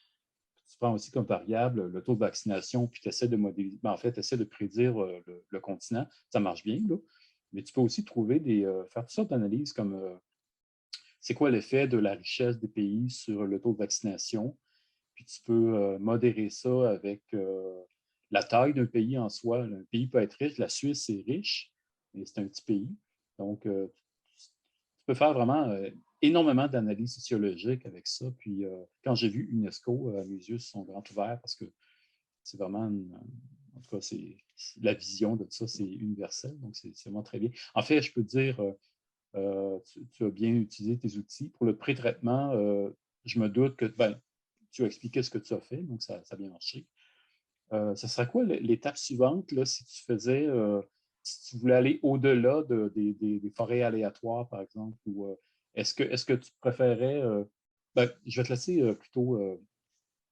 Tu prends aussi comme variable le taux de vaccination, puis tu essaies de modéliser, ben, en fait, tu essaies de prédire le continent. Ça marche bien, là. Mais tu peux aussi trouver faire toutes sortes d'analyses comme c'est quoi l'effet de la richesse des pays sur le taux de vaccination. Puis tu peux modérer ça avec la taille d'un pays en soi. Un pays peut être riche. La Suisse est riche, mais c'est un petit pays. Donc, tu peux faire vraiment énormément d'analyses sociologiques avec ça. Puis, quand j'ai vu UNESCO, mes yeux se sont grands ouverts parce que c'est vraiment, en tout cas, la vision de ça, c'est universel. Donc, c'est vraiment très bien. En fait, je peux te dire, tu as bien utilisé tes outils. Pour le pré-traitement, je me doute que tu as expliqué ce que tu as fait, donc ça a bien marché. Ce serait quoi l'étape suivante là, si tu faisais, si tu voulais aller au-delà des forêts aléatoires, par exemple, ou est-ce que tu préférais, je vais te laisser plutôt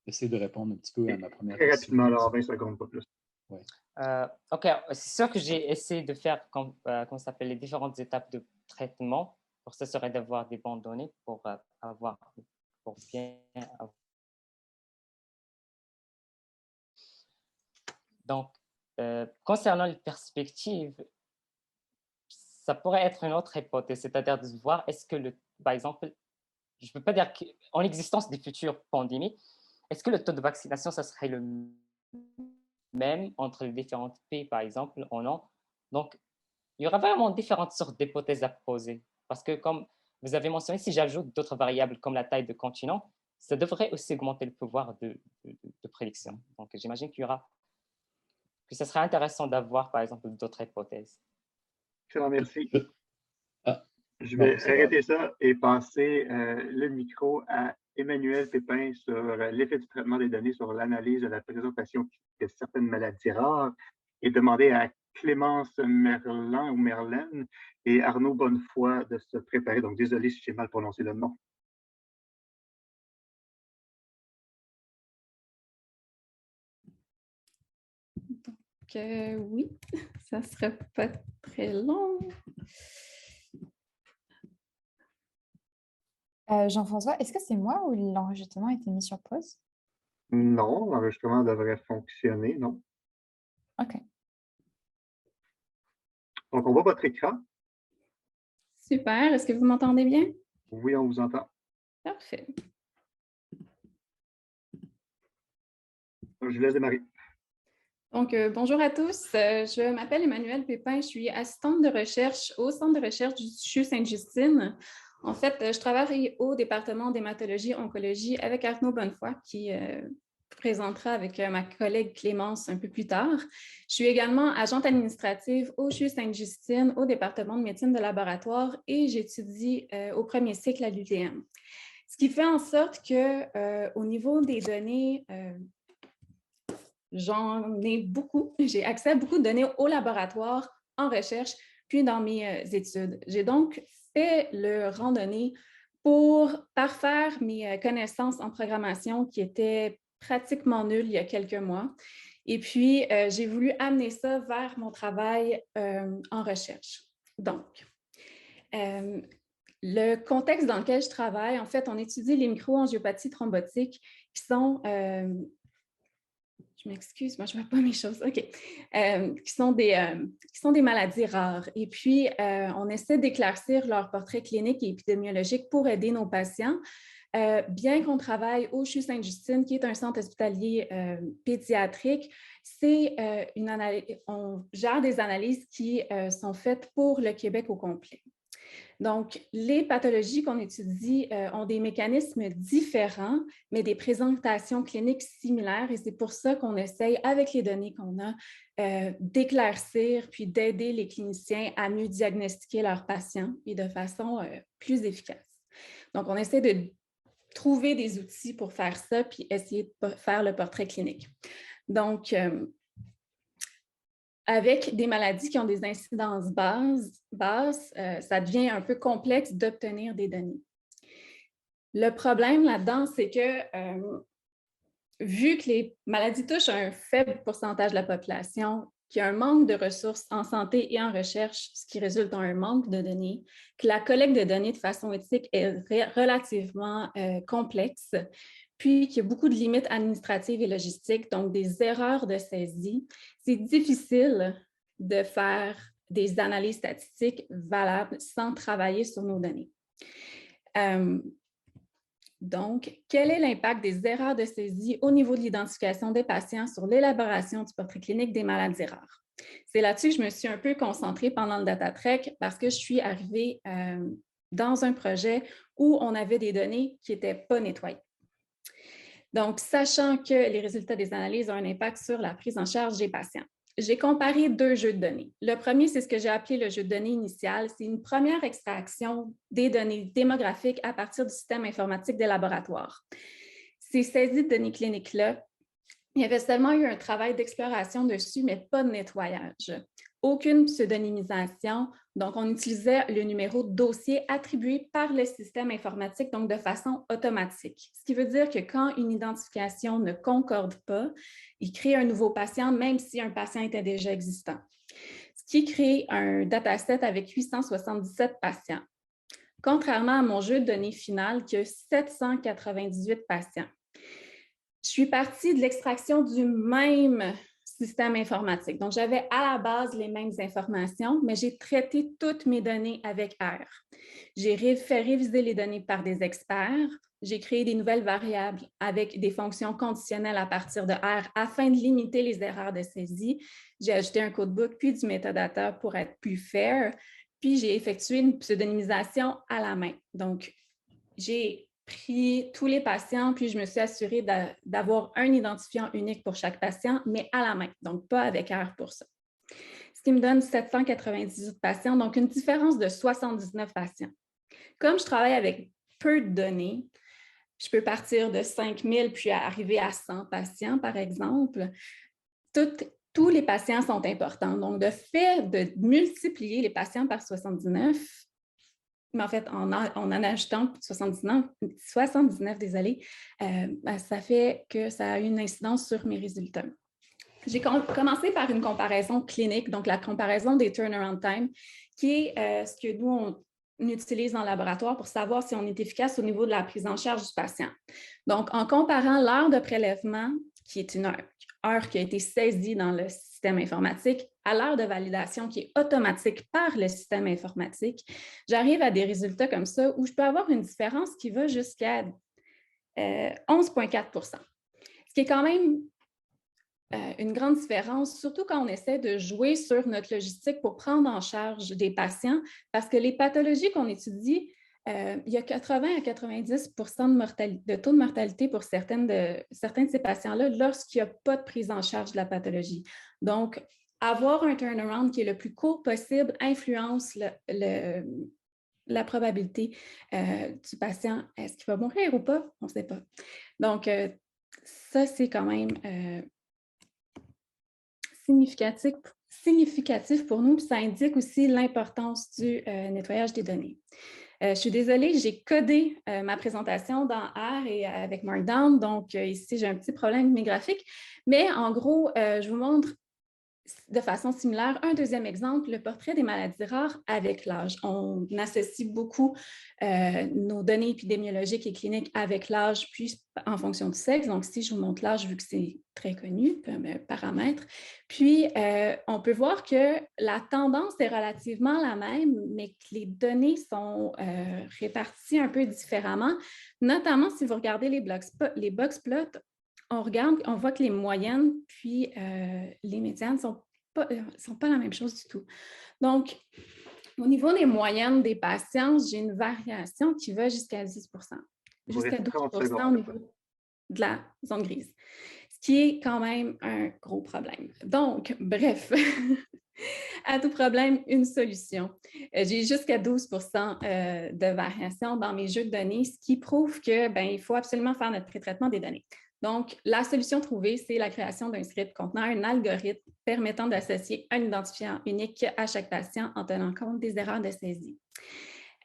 essayer de répondre un petit peu à ma première question. Très rapidement, alors 20 secondes, pas plus. Ouais. OK, c'est sûr que j'ai essayé de faire, comment ça s'appelle, les différentes étapes de traitement. Pour ça serait d'avoir des bonnes données pour bien avoir. Donc, concernant les perspectives, ça pourrait être une autre hypothèse, c'est-à-dire de voir est-ce que, par exemple, je ne peux pas dire qu'en existence des futures pandémies, est-ce que le taux de vaccination, ça serait le même entre les différents pays, par exemple, ou non? Donc, il y aura vraiment différentes sortes d'hypothèses à poser. Parce que, comme vous avez mentionné, si j'ajoute d'autres variables comme la taille de continent, ça devrait aussi augmenter le pouvoir de prédiction. Donc, j'imagine que ça serait intéressant d'avoir, par exemple, d'autres hypothèses. Excellent, merci. Ah, Je non, vais ça va. arrêter ça et passer le micro à Emmanuel Pépin sur l'effet du traitement des données sur l'analyse de la présentation de certaines maladies rares et demander à Clémence Merlin ou Merlin et Arnaud Bonnefoy de se préparer. Donc, désolé si j'ai mal prononcé le nom. Donc, oui, ça ne sera pas très long. Jean-François, est-ce que c'est moi ou l'enregistrement a été mis sur pause? Non, l'enregistrement devrait fonctionner, non? OK. Donc, on voit votre écran. Super. Est-ce que vous m'entendez bien? Oui, on vous entend. Parfait. Je vous laisse démarrer. Donc, bonjour à tous. Je m'appelle Emmanuel Pépin. Je suis assistante de recherche au Centre de recherche du CHU Sainte-Justine. En fait, je travaille au département d'hématologie-oncologie avec Arnaud Bonnefoy, qui présentera avec ma collègue Clémence un peu plus tard. Je suis également agente administrative au CHU Sainte-Justine, au département de médecine de laboratoire, et j'étudie au premier cycle à l'UTM. Ce qui fait en sorte qu'au niveau des données, j'en ai beaucoup. J'ai accès à beaucoup de données au laboratoire, en recherche, puis dans mes études. J'ai donc fait le randonnée pour parfaire mes connaissances en programmation qui étaient pratiquement nulles il y a quelques mois. Et puis, j'ai voulu amener ça vers mon travail en recherche. Donc, le contexte dans lequel je travaille, en fait, on étudie les microangiopathies thrombotiques qui sont... je m'excuse, moi je ne vois pas mes choses. OK. Qui sont des maladies rares. Et puis, on essaie d'éclaircir leur portrait clinique et épidémiologique pour aider nos patients. Bien qu'on travaille au CHU Sainte-Justine, qui est un centre hospitalier pédiatrique, on gère des analyses qui sont faites pour le Québec au complet. Donc, les pathologies qu'on étudie ont des mécanismes différents, mais des présentations cliniques similaires, et c'est pour ça qu'on essaye, avec les données qu'on a, d'éclaircir puis d'aider les cliniciens à mieux diagnostiquer leurs patients et de façon plus efficace. Donc, on essaie de trouver des outils pour faire ça puis essayer de faire le portrait clinique. Donc, avec des maladies qui ont des incidences basses, ça devient un peu complexe d'obtenir des données. Le problème là-dedans, c'est que vu que les maladies touchent un faible pourcentage de la population, qu'il y a un manque de ressources en santé et en recherche, ce qui résulte dans un manque de données, que la collecte de données de façon éthique est relativement complexe, puis qu'il y a beaucoup de limites administratives et logistiques, donc des erreurs de saisie. C'est difficile de faire des analyses statistiques valables sans travailler sur nos données. Donc, quel est l'impact des erreurs de saisie au niveau de l'identification des patients sur l'élaboration du portrait clinique des maladies rares? C'est là-dessus que je me suis un peu concentrée pendant le Data Trek parce que je suis arrivée dans un projet où on avait des données qui n'étaient pas nettoyées. Donc, sachant que les résultats des analyses ont un impact sur la prise en charge des patients, j'ai comparé deux jeux de données. Le premier, c'est ce que j'ai appelé le jeu de données initial. C'est une première extraction des données démographiques à partir du système informatique des laboratoires. Ces saisies de données cliniques-là, il y avait seulement eu un travail d'exploration dessus, mais pas de nettoyage. Aucune pseudonymisation. Donc, on utilisait le numéro de dossier attribué par le système informatique, donc de façon automatique. Ce qui veut dire que quand une identification ne concorde pas, il crée un nouveau patient, même si un patient était déjà existant. Ce qui crée un dataset avec 877 patients. Contrairement à mon jeu de données final qui a 798 patients. Je suis partie de l'extraction du même système informatique. Donc, j'avais à la base les mêmes informations, mais j'ai traité toutes mes données avec R. J'ai fait réviser les données par des experts. J'ai créé des nouvelles variables avec des fonctions conditionnelles à partir de R afin de limiter les erreurs de saisie. J'ai ajouté un codebook puis du metadata pour être plus fair. Puis, j'ai effectué une pseudonymisation à la main. Donc, j'ai pris tous les patients, puis je me suis assurée d'avoir un identifiant unique pour chaque patient, mais à la main, donc pas avec R pour ça. Ce qui me donne 798 patients, donc une différence de 79 patients. Comme je travaille avec peu de données, je peux partir de 5000 puis arriver à 100 patients, par exemple. Tous les patients sont importants. Donc, le fait de multiplier les patients par 79, mais en fait, en ajoutant 79, désolé, ça fait que ça a une incidence sur mes résultats. J'ai commencé par une comparaison clinique, donc la comparaison des turnaround time, qui est ce que nous, on utilise dans le laboratoire pour savoir si on est efficace au niveau de la prise en charge du patient. Donc, en comparant l'heure de prélèvement, qui est une heure qui a été saisie dans le système informatique, à l'heure de validation qui est automatique par le système informatique, j'arrive à des résultats comme ça où je peux avoir une différence qui va jusqu'à 11,4 %. Ce qui est quand même une grande différence, surtout quand on essaie de jouer sur notre logistique pour prendre en charge des patients, parce que les pathologies qu'on étudie, il y a 80 à 90 de taux de mortalité pour certains de ces patients-là lorsqu'il n'y a pas de prise en charge de la pathologie. Donc, avoir un turnaround qui est le plus court possible influence la probabilité du patient. Est-ce qu'il va mourir ou pas? On ne sait pas. Donc, ça, c'est quand même significatif pour nous, puis ça indique aussi l'importance du nettoyage des données. Je suis désolée, j'ai codé ma présentation dans R et avec Markdown, donc ici, j'ai un petit problème avec mes graphiques, mais en gros, je vous montre de façon similaire un deuxième exemple, le portrait des maladies rares avec l'âge. On associe beaucoup nos données épidémiologiques et cliniques avec l'âge, puis en fonction du sexe. Donc, si je vous montre l'âge, vu que c'est très connu, comme paramètre. Puis, on peut voir que la tendance est relativement la même, mais que les données sont réparties un peu différemment. Notamment, si vous regardez les box plots, on voit que les moyennes puis les médianes ne sont pas la même chose du tout. Donc, au niveau des moyennes des patients, j'ai une variation qui va jusqu'à 10 %, jusqu'à 12 % au niveau de la zone grise, ce qui est quand même un gros problème. Donc, bref, à tout problème, une solution. J'ai jusqu'à 12 % de variation dans mes jeux de données, ce qui prouve qu'il faut absolument faire notre pré-traitement des données. Donc, la solution trouvée, c'est la création d'un script contenant un algorithme permettant d'associer un identifiant unique à chaque patient en tenant compte des erreurs de saisie.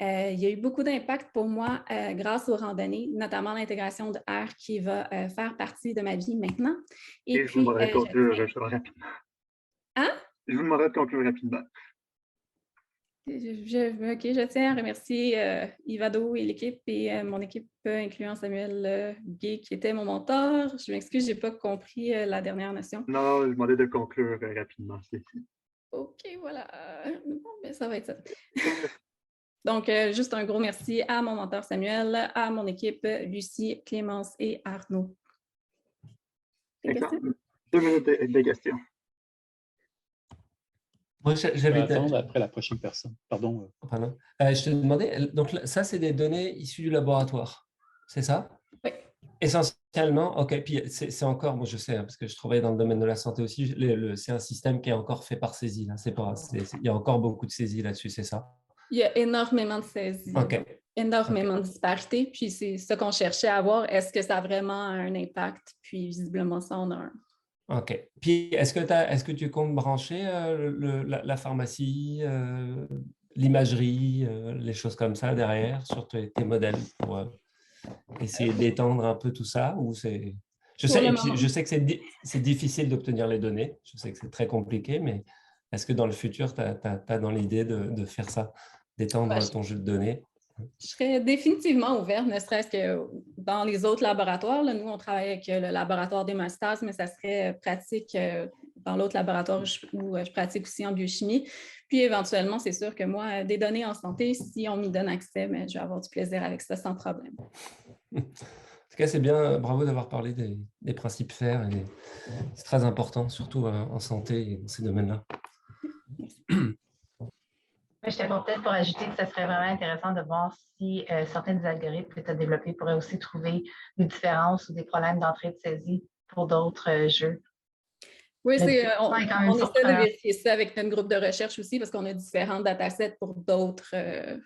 Il y a eu beaucoup d'impact pour moi grâce aux randonnées, notamment l'intégration de R qui va faire partie de ma vie maintenant. Et je vous demanderai de conclure rapidement. Hein? Je vous demanderai de conclure rapidement. Je tiens à remercier Ivado et l'équipe et mon équipe, incluant Samuel Gué, qui était mon mentor. Je m'excuse, je n'ai pas compris la dernière notion. Non, je demandais de conclure rapidement. OK, voilà. Bon, ben, ça va être ça. Donc, juste un gros merci à mon mentor Samuel, à mon équipe Lucie, Clémence et Arnaud. Des questions? 2 minutes de questions. Moi, j'avais attendre après la prochaine personne. Pardon. Pardon. Je te demandais, donc ça, c'est des données issues du laboratoire, c'est ça? Oui. Essentiellement, OK. Puis c'est encore, moi je sais, parce que je travaille dans le domaine de la santé aussi, c'est un système qui est encore fait par saisie. Là. Il y a encore beaucoup de saisie là-dessus, c'est ça? Il y a énormément de saisie. OK. Énormément de disparités. Puis c'est ce qu'on cherchait à voir. Est-ce que ça a vraiment un impact? Puis visiblement, ça en a un. OK. Puis, est-ce que tu comptes brancher la pharmacie, l'imagerie, les choses comme ça derrière sur tes modèles pour essayer d'étendre un peu tout ça ou c'est... Je sais que c'est difficile d'obtenir les données. Je sais que c'est très compliqué, mais est-ce que dans le futur, tu as dans l'idée de faire ça, d'étendre ton jeu de données? Je serais définitivement ouverte, ne serait-ce que dans les autres laboratoires. Là, nous, on travaille avec le laboratoire d'hémostase, mais ça serait pratique dans l'autre laboratoire où je pratique aussi en biochimie. Puis éventuellement, c'est sûr que moi, des données en santé, si on m'y donne accès, mais je vais avoir du plaisir avec ça sans problème. En tout cas, c'est bien, bravo d'avoir parlé des principes FAIR. C'est très important, surtout en santé et dans ces domaines-là. J'étais peut-être pour ajouter que ce serait vraiment intéressant de voir si certains des algorithmes que tu as développés pourraient aussi trouver des différences ou des problèmes d'entrée de saisie pour d'autres jeux. Oui, on essaie de surprenant. vérifier ça avec notre groupe de recherche aussi parce qu'on a différents datasets pour d'autres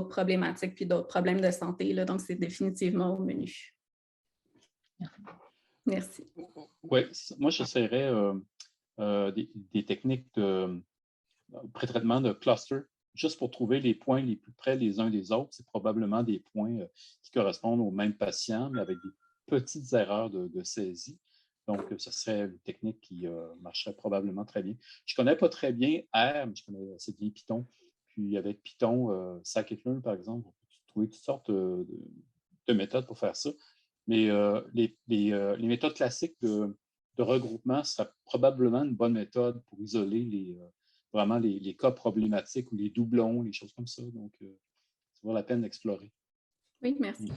problématiques puis d'autres problèmes de santé. Là, donc, c'est définitivement au menu. Merci. Oui, moi, j'essaierais des techniques de pré-traitement de cluster juste pour trouver les points les plus près les uns des autres. C'est probablement des points qui correspondent aux mêmes patients, mais avec des petites erreurs de saisie. Donc, ce serait une technique qui marcherait probablement très bien. Je ne connais pas très bien R, mais je connais assez bien Python. Puis avec Python, scikit-learn, par exemple, on peut trouver toutes sortes de méthodes pour faire ça. Mais les méthodes classiques de regroupement seraient probablement une bonne méthode pour isoler vraiment les cas problématiques ou les doublons, les choses comme ça. Donc, ça vaut la peine d'explorer. Oui, merci.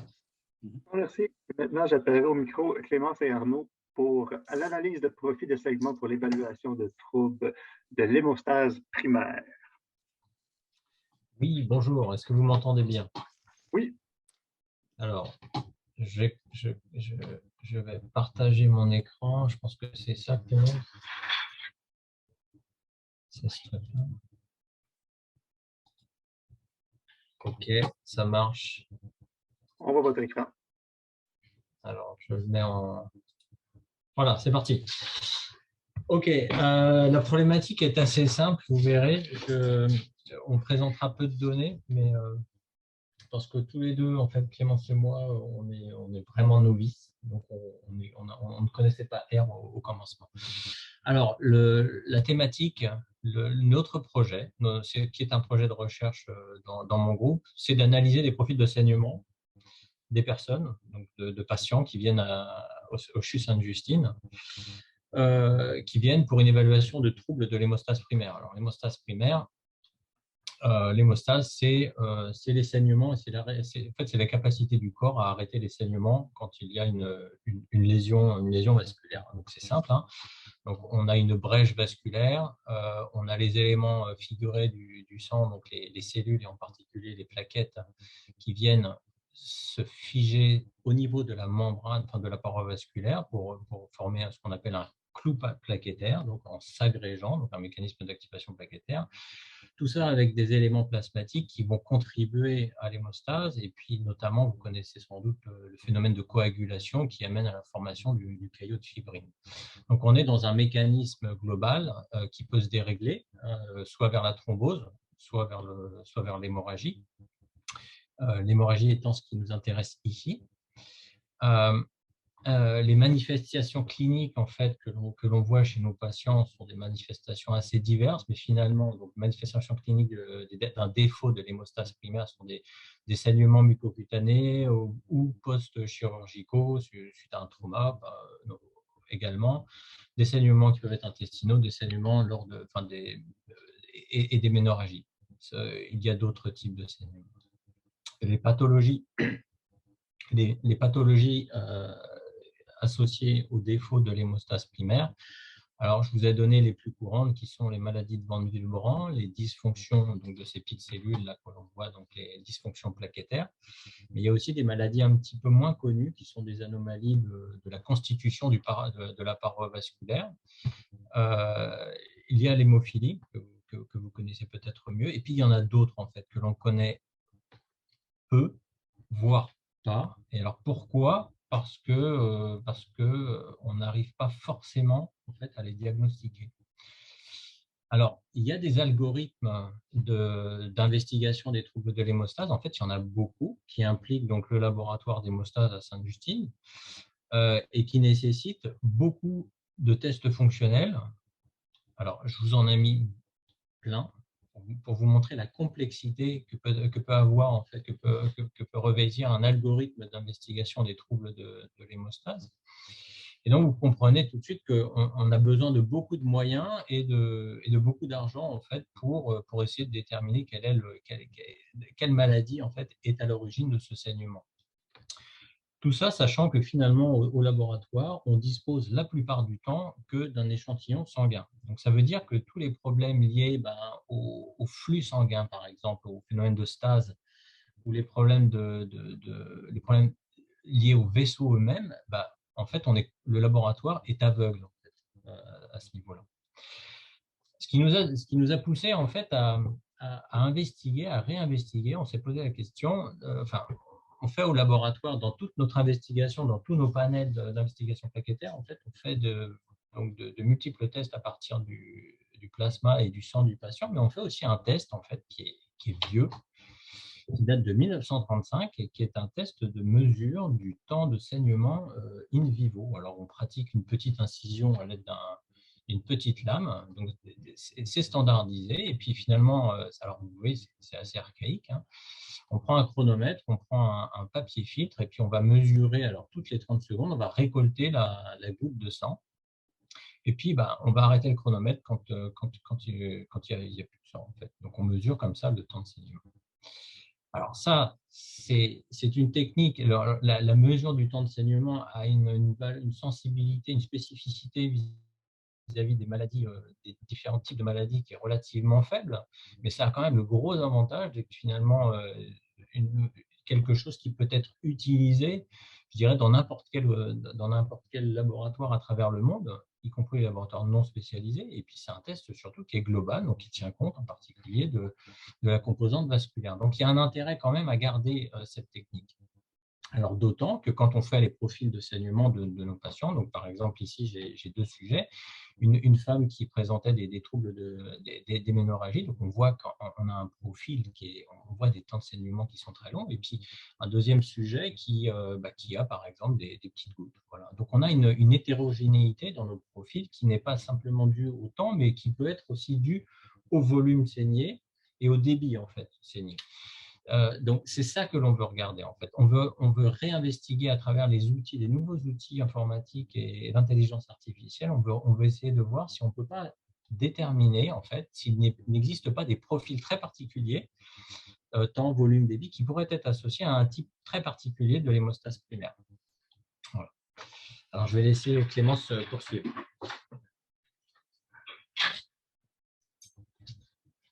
Merci. Maintenant, j'appellerai au micro Clémence et Arnaud pour l'analyse de profil de segment pour l'évaluation de troubles de l'hémostase primaire. Oui, bonjour. Est-ce que vous m'entendez bien? Oui. Alors, je vais partager mon écran. Je pense que c'est ça que c'est ça. Ok, ça marche. On voit votre écran. Alors, je le mets en... Voilà, c'est parti. Ok, la problématique est assez simple, vous verrez. On présentera peu de données, mais parce que tous les deux, en fait, Clémence et moi, on est vraiment novices. Donc, on ne connaissait pas R au commencement. Alors, la thématique, notre projet, qui est un projet de recherche dans mon groupe, c'est d'analyser des profils de saignement des personnes, donc de patients qui viennent au CHU Sainte-Justine, qui viennent pour une évaluation de troubles de l'hémostase primaire. Alors, l'hémostase primaire, l'hémostase, c'est les saignements, c'est la capacité du corps à arrêter les saignements quand il y a une lésion vasculaire. Donc, c'est simple. Hein. Donc, on a une brèche vasculaire, on a les éléments figurés du sang, donc les cellules et en particulier les plaquettes qui viennent se figer au niveau de la membrane, enfin de la paroi vasculaire pour former ce qu'on appelle un clou plaquettaire, donc en s'agrégeant, donc un mécanisme d'activation plaquettaire. Tout ça avec des éléments plasmatiques qui vont contribuer à l'hémostase et puis notamment, vous connaissez sans doute le phénomène de coagulation qui amène à la formation du caillot de fibrine. Donc on est dans un mécanisme global qui peut se dérégler, soit vers la thrombose, soit vers l'hémorragie. L'hémorragie étant ce qui nous intéresse ici. Les manifestations cliniques en fait, que l'on voit chez nos patients sont des manifestations assez diverses, mais finalement, donc, manifestations cliniques d'un défaut de l'hémostase primaire sont des saignements mucocutanés ou post-chirurgicaux suite à un trauma également, des saignements qui peuvent être intestinaux, des saignements et des ménorrhagies. Il y a d'autres types de saignements. Les pathologies associées au défaut de l'hémostase primaire. Alors, je vous ai donné les plus courantes qui sont les maladies de Van Willebrand, les dysfonctions donc, de ces petites cellules là que l'on voit, donc les dysfonctions plaquettaires. Mais il y a aussi des maladies un petit peu moins connues qui sont des anomalies de la constitution de la paroi vasculaire. Il y a l'hémophilie que vous connaissez peut-être mieux. Et puis, il y en a d'autres en fait que l'on connaît peu, voire pas. Et alors pourquoi? Parce que on n'arrive pas forcément en fait à les diagnostiquer. Alors, il y a des algorithmes d'investigation des troubles de l'hémostase. En fait, il y en a beaucoup qui impliquent donc le laboratoire d'hémostase à Sainte-Justine et qui nécessitent beaucoup de tests fonctionnels. Alors, je vous en ai mis plein pour vous montrer la complexité que peut avoir en fait, que peut revêtir un algorithme d'investigation des troubles de l'hémostase. Et donc, vous comprenez tout de suite qu'on a besoin de beaucoup de moyens et de beaucoup d'argent en fait, pour essayer de déterminer quelle maladie en fait, est à l'origine de ce saignement. Tout ça, sachant que finalement, au laboratoire, on dispose la plupart du temps que d'un échantillon sanguin. Donc, ça veut dire que tous les problèmes liés au flux sanguin, par exemple, au phénomène de stase, ou les problèmes, les problèmes liés aux vaisseaux eux-mêmes, en fait, le laboratoire est aveugle en fait, à ce niveau-là. Ce qui nous a poussé en fait à investiguer, à réinvestiguer. On s'est posé la question, on fait au laboratoire, dans toute notre investigation, dans tous nos panels d'investigation plaquettaire, en fait, on fait de multiples tests à partir du plasma et du sang du patient, mais on fait aussi un test en fait, qui est vieux, qui date de 1935 et qui est un test de mesure du temps de saignement in vivo. Alors, on pratique une petite incision à l'aide d'une petite lame, donc c'est standardisé, et puis finalement, alors vous voyez, c'est assez archaïque, hein. On prend un chronomètre, on prend un papier filtre, et puis on va mesurer, alors toutes les 30 secondes, on va récolter la goutte de sang, et puis on va arrêter le chronomètre quand il n'y a plus de sang, en fait. Donc on mesure comme ça le temps de saignement. Alors ça, c'est une technique. Alors, la mesure du temps de saignement a une sensibilité, une spécificité vis-à-vis des maladies, des différents types de maladies qui est relativement faible, mais ça a quand même le gros avantage d'être finalement quelque chose qui peut être utilisé, je dirais, dans n'importe quel laboratoire à travers le monde, y compris les laboratoires non spécialisés. Et puis, c'est un test surtout qui est global, donc qui tient compte en particulier de la composante vasculaire. Donc, il y a un intérêt quand même à garder cette technique. Alors, d'autant que quand on fait les profils de saignement de nos patients, donc par exemple ici, j'ai deux sujets, une femme qui présentait des troubles d'hémorragie, donc on voit qu'on a un profil on voit des temps de saignement qui sont très longs, et puis un deuxième sujet qui a par exemple des petites gouttes. Voilà. Donc on a une hétérogénéité dans nos profils qui n'est pas simplement due au temps, mais qui peut être aussi due au volume saigné et au débit en fait saigné. Donc, c'est ça que l'on veut regarder, en fait. On veut réinvestiguer à travers les nouveaux outils informatiques et l'intelligence artificielle. On veut essayer de voir si on ne peut pas déterminer, en fait, s'il n'existe pas des profils très particuliers, temps, volume, débit, qui pourraient être associés à un type très particulier de l'hémostase primaire. Voilà. Alors, je vais laisser Clémence poursuivre.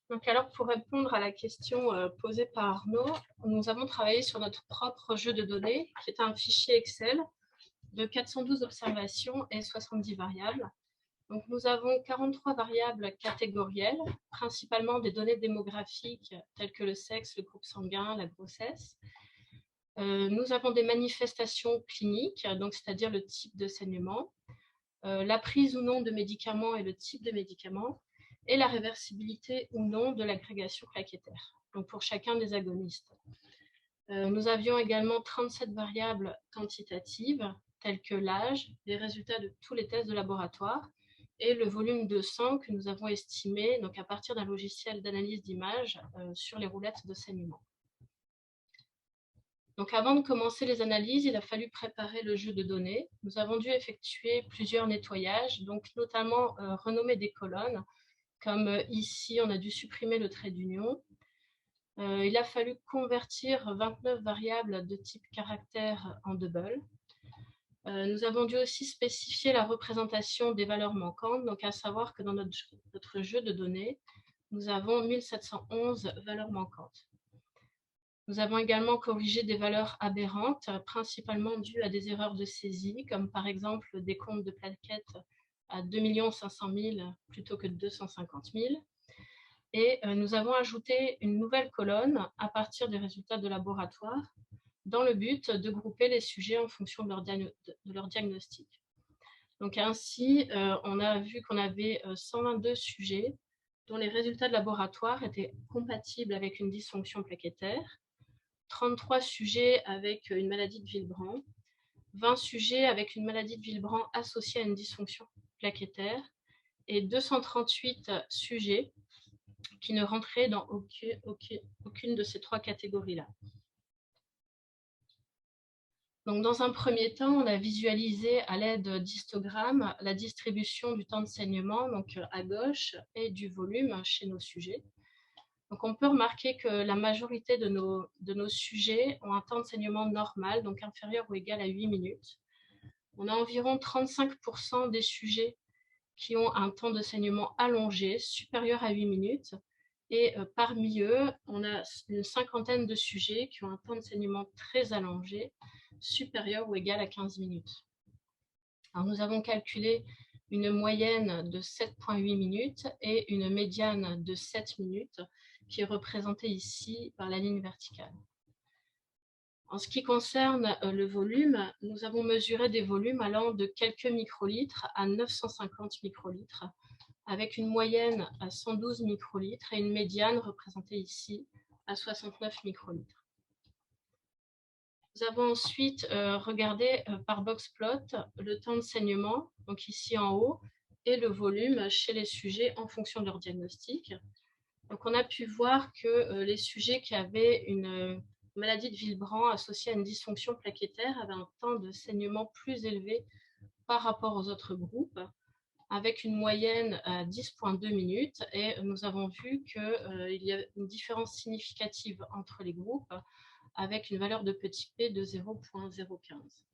Donc alors, pour répondre à la question posée par Arnaud, nous avons travaillé sur notre propre jeu de données, qui est un fichier Excel de 412 observations et 70 variables. Donc nous avons 43 variables catégorielles, principalement des données démographiques telles que le sexe, le groupe sanguin, la grossesse. Nous avons des manifestations cliniques, donc c'est-à-dire le type de saignement, la prise ou non de médicaments et le type de médicaments, et la réversibilité ou non de l'agrégation plaquettaire, donc pour chacun des agonistes. Nous avions également 37 variables quantitatives, telles que l'âge, les résultats de tous les tests de laboratoire et le volume de sang que nous avons estimé donc à partir d'un logiciel d'analyse d'images sur les roulettes de saignement. Donc avant de commencer les analyses, il a fallu préparer le jeu de données. Nous avons dû effectuer plusieurs nettoyages, donc notamment renommer des colonnes, comme ici, on a dû supprimer le trait d'union. Il a fallu convertir 29 variables de type caractère en double. Nous avons dû aussi spécifier la représentation des valeurs manquantes, donc à savoir que dans notre jeu de données, nous avons 1711 valeurs manquantes. Nous avons également corrigé des valeurs aberrantes, principalement dues à des erreurs de saisie, comme par exemple des comptes de plaquettes à 2 500 000 plutôt que 250 000. Et nous avons ajouté une nouvelle colonne à partir des résultats de laboratoire dans le but de grouper les sujets en fonction de leur diagnostic. Donc ainsi, on a vu qu'on avait 122 sujets dont les résultats de laboratoire étaient compatibles avec une dysfonction plaquettaire, 33 sujets avec une maladie de Willebrand, 20 sujets avec une maladie de Willebrand associée à une dysfonction plaquettaire et 238 sujets qui ne rentraient dans aucune de ces trois catégories-là. Donc, dans un premier temps, on a visualisé à l'aide d'histogrammes la distribution du temps de saignement, donc à gauche, et du volume chez nos sujets. Donc, on peut remarquer que la majorité de nos sujets ont un temps de saignement normal, donc inférieur ou égal à 8 minutes. On a environ 35% des sujets qui ont un temps de saignement allongé, supérieur à 8 minutes. Et parmi eux, on a une cinquantaine de sujets qui ont un temps de saignement très allongé, supérieur ou égal à 15 minutes. Alors, nous avons calculé une moyenne de 7,8 minutes et une médiane de 7 minutes, qui est représentée ici par la ligne verticale. En ce qui concerne le volume, nous avons mesuré des volumes allant de quelques microlitres à 950 microlitres, avec une moyenne à 112 microlitres et une médiane représentée ici à 69 microlitres. Nous avons ensuite regardé par box plot le temps de saignement, donc ici en haut, et le volume chez les sujets en fonction de leur diagnostic. Donc, on a pu voir que les sujets qui avaient une maladie de Willebrand associée à une dysfonction plaquettaire avaient un temps de saignement plus élevé par rapport aux autres groupes, avec une moyenne à 10,2 minutes. Et nous avons vu qu'il y a une différence significative entre les groupes, avec une valeur de petit p de 0,015.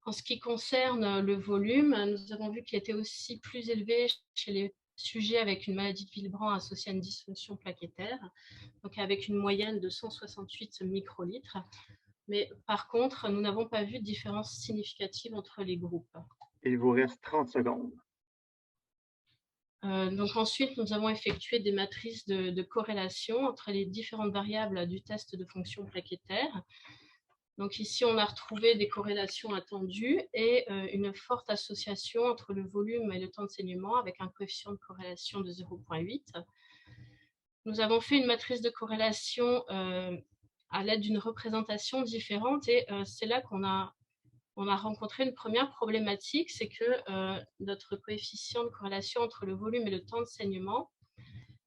En ce qui concerne le volume, nous avons vu qu'il était aussi plus élevé chez les sujets avec une maladie de Willebrand associée à une dysfonction plaquettaire, donc avec une moyenne de 168 microlitres. Mais par contre, nous n'avons pas vu de différence significative entre les groupes. Il vous reste 30 secondes. Donc ensuite, nous avons effectué des matrices de corrélation entre les différentes variables du test de fonction plaquettaire. Donc ici, on a retrouvé des corrélations attendues et une forte association entre le volume et le temps de saignement avec un coefficient de corrélation de 0,8. Nous avons fait une matrice de corrélation à l'aide d'une représentation différente et c'est là qu'on a rencontré une première problématique, c'est que notre coefficient de corrélation entre le volume et le temps de saignement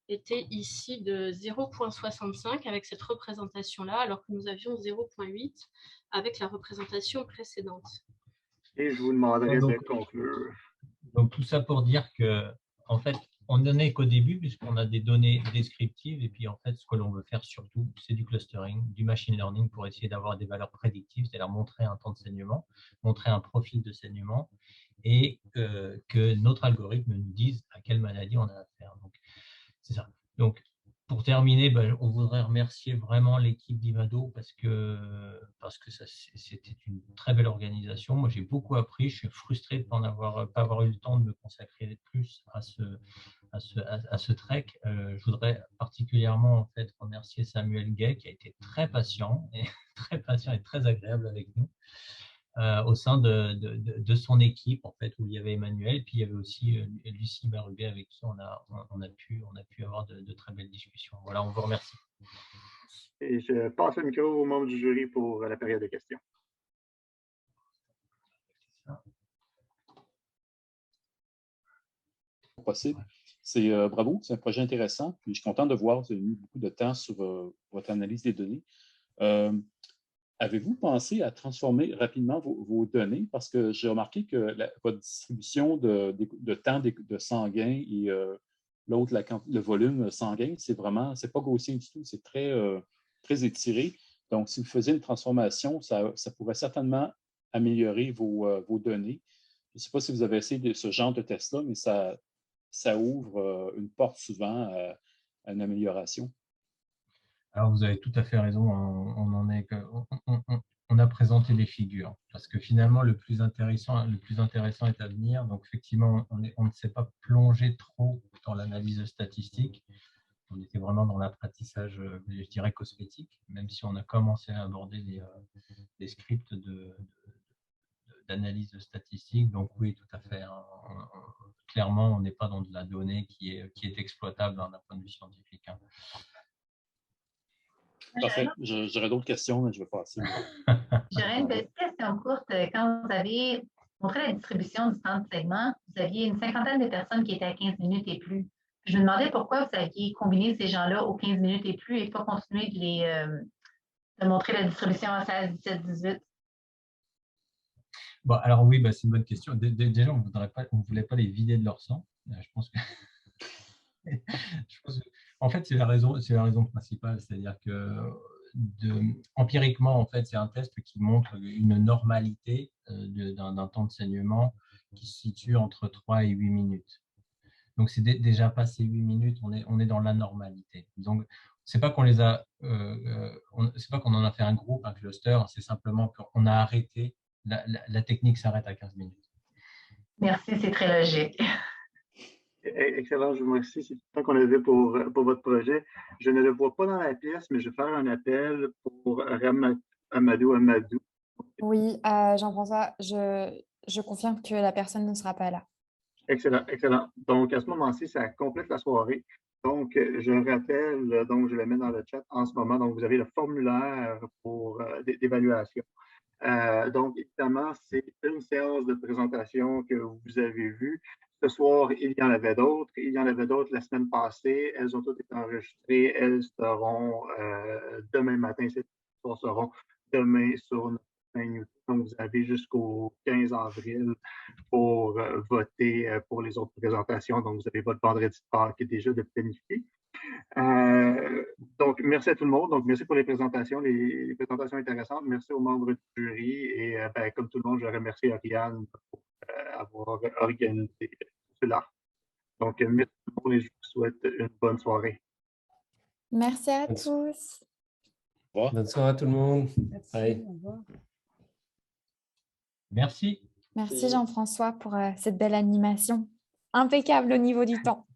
était ici de 0,65 avec cette représentation-là, alors que nous avions 0,8 avec la représentation précédente. Et je vous demanderai de conclure. Donc, tout ça pour dire que, en fait, on n'en est qu'au début, puisqu'on a des données descriptives, et puis, en fait, ce que l'on veut faire surtout, c'est du clustering, du machine learning pour essayer d'avoir des valeurs prédictives, c'est-à-dire montrer un temps de saignement, montrer un profil de saignement, et que notre algorithme nous dise à quelle maladie on a affaire. Donc, c'est ça. Donc, pour terminer, on voudrait remercier vraiment l'équipe d'Ivado parce que c'était une très belle organisation. Moi, j'ai beaucoup appris. Je suis frustré de ne pas avoir eu le temps de me consacrer plus à ce trek. Je voudrais particulièrement en fait remercier Samuel Gay qui a été très patient et très agréable avec nous. Au sein de son équipe, en fait, où il y avait Emmanuel, et puis il y avait aussi Lucie Barubé avec qui on a pu avoir de très belles discussions. Voilà, on vous remercie. Et je passe le micro aux membres du jury pour la période de questions. Possible. C'est bravo, c'est un projet intéressant. Puis je suis content de voir que vous avez mis beaucoup de temps sur votre analyse des données. Avez-vous pensé à transformer rapidement vos données? Parce que j'ai remarqué que votre distribution de temps de sanguin et l'autre, le volume sanguin, c'est pas gaussien du tout, c'est très étiré. Donc, si vous faisiez une transformation, ça pourrait certainement améliorer vos données. Je ne sais pas si vous avez essayé ce genre de test-là, mais ça ouvre une porte souvent à une amélioration. Alors, vous avez tout à fait raison. On a présenté des figures parce que finalement, le plus intéressant est à venir. Donc, effectivement, on ne s'est pas plongé trop dans l'analyse statistique. On était vraiment dans l'apprentissage, je dirais, cosmétique, même si on a commencé à aborder des scripts d'analyse statistique. Donc, oui, tout à fait. Clairement, on n'est pas dans de la donnée qui est exploitable d'un point de vue scientifique. Parfait. J'aurais d'autres questions, mais je vais passer. J'aurais une petite question courte. Quand vous avez montré la distribution du temps de segment, vous aviez une cinquantaine de personnes qui étaient à 15 minutes et plus. Je me demandais pourquoi vous aviez combiné ces gens-là aux 15 minutes et plus et pas continué de de montrer la distribution en 16, 17, 18? Bon, alors oui, c'est une bonne question. Déjà, on ne voulait pas les vider de leur sang. Je pense que, en fait, c'est la raison principale. C'est-à-dire que empiriquement, en fait, c'est un test qui montre une normalité d'un temps de saignement qui se situe entre 3 et 8 minutes. Donc, c'est déjà passé 8 minutes, on est dans la normalité. Donc, c'est pas qu'on les a, c'est pas qu'on en a fait un groupe, un cluster, c'est simplement qu'on a arrêté. La technique s'arrête à 15 minutes. Merci, c'est très logique. Excellent, je vous remercie. C'est tout le temps qu'on avait pour votre projet. Je ne le vois pas dans la pièce, mais je vais faire un appel pour Amadou. Oui, Jean-François, je confirme que la personne ne sera pas là. Excellent, excellent. Donc, à ce moment-ci, ça complète la soirée. Donc, je rappelle, donc je le mets dans le chat en ce moment. Donc, vous avez le formulaire d'évaluation. Donc, évidemment, c'est une séance de présentation que vous avez vue. Ce soir, il y en avait d'autres. Il y en avait d'autres la semaine passée. Elles ont toutes été enregistrées. Elles seront demain matin. Ces histoires seront demain sur notre chaîne YouTube. Donc, vous avez jusqu'au 15 avril pour voter pour les autres présentations. Donc, vous avez votre vendredi de Pâques qui est déjà de planifier. Donc, merci à tout le monde. Donc, merci pour les présentations présentations intéressantes. Merci aux membres du jury. Et comme tout le monde, je remercie Ariane pour avoir organisé cela. Donc, merci tout le monde et je vous souhaite une bonne soirée. Merci à tous. Bonne soirée à tout le monde. Merci, au revoir. Merci. Merci Jean-François pour cette belle animation. Impeccable au niveau du temps.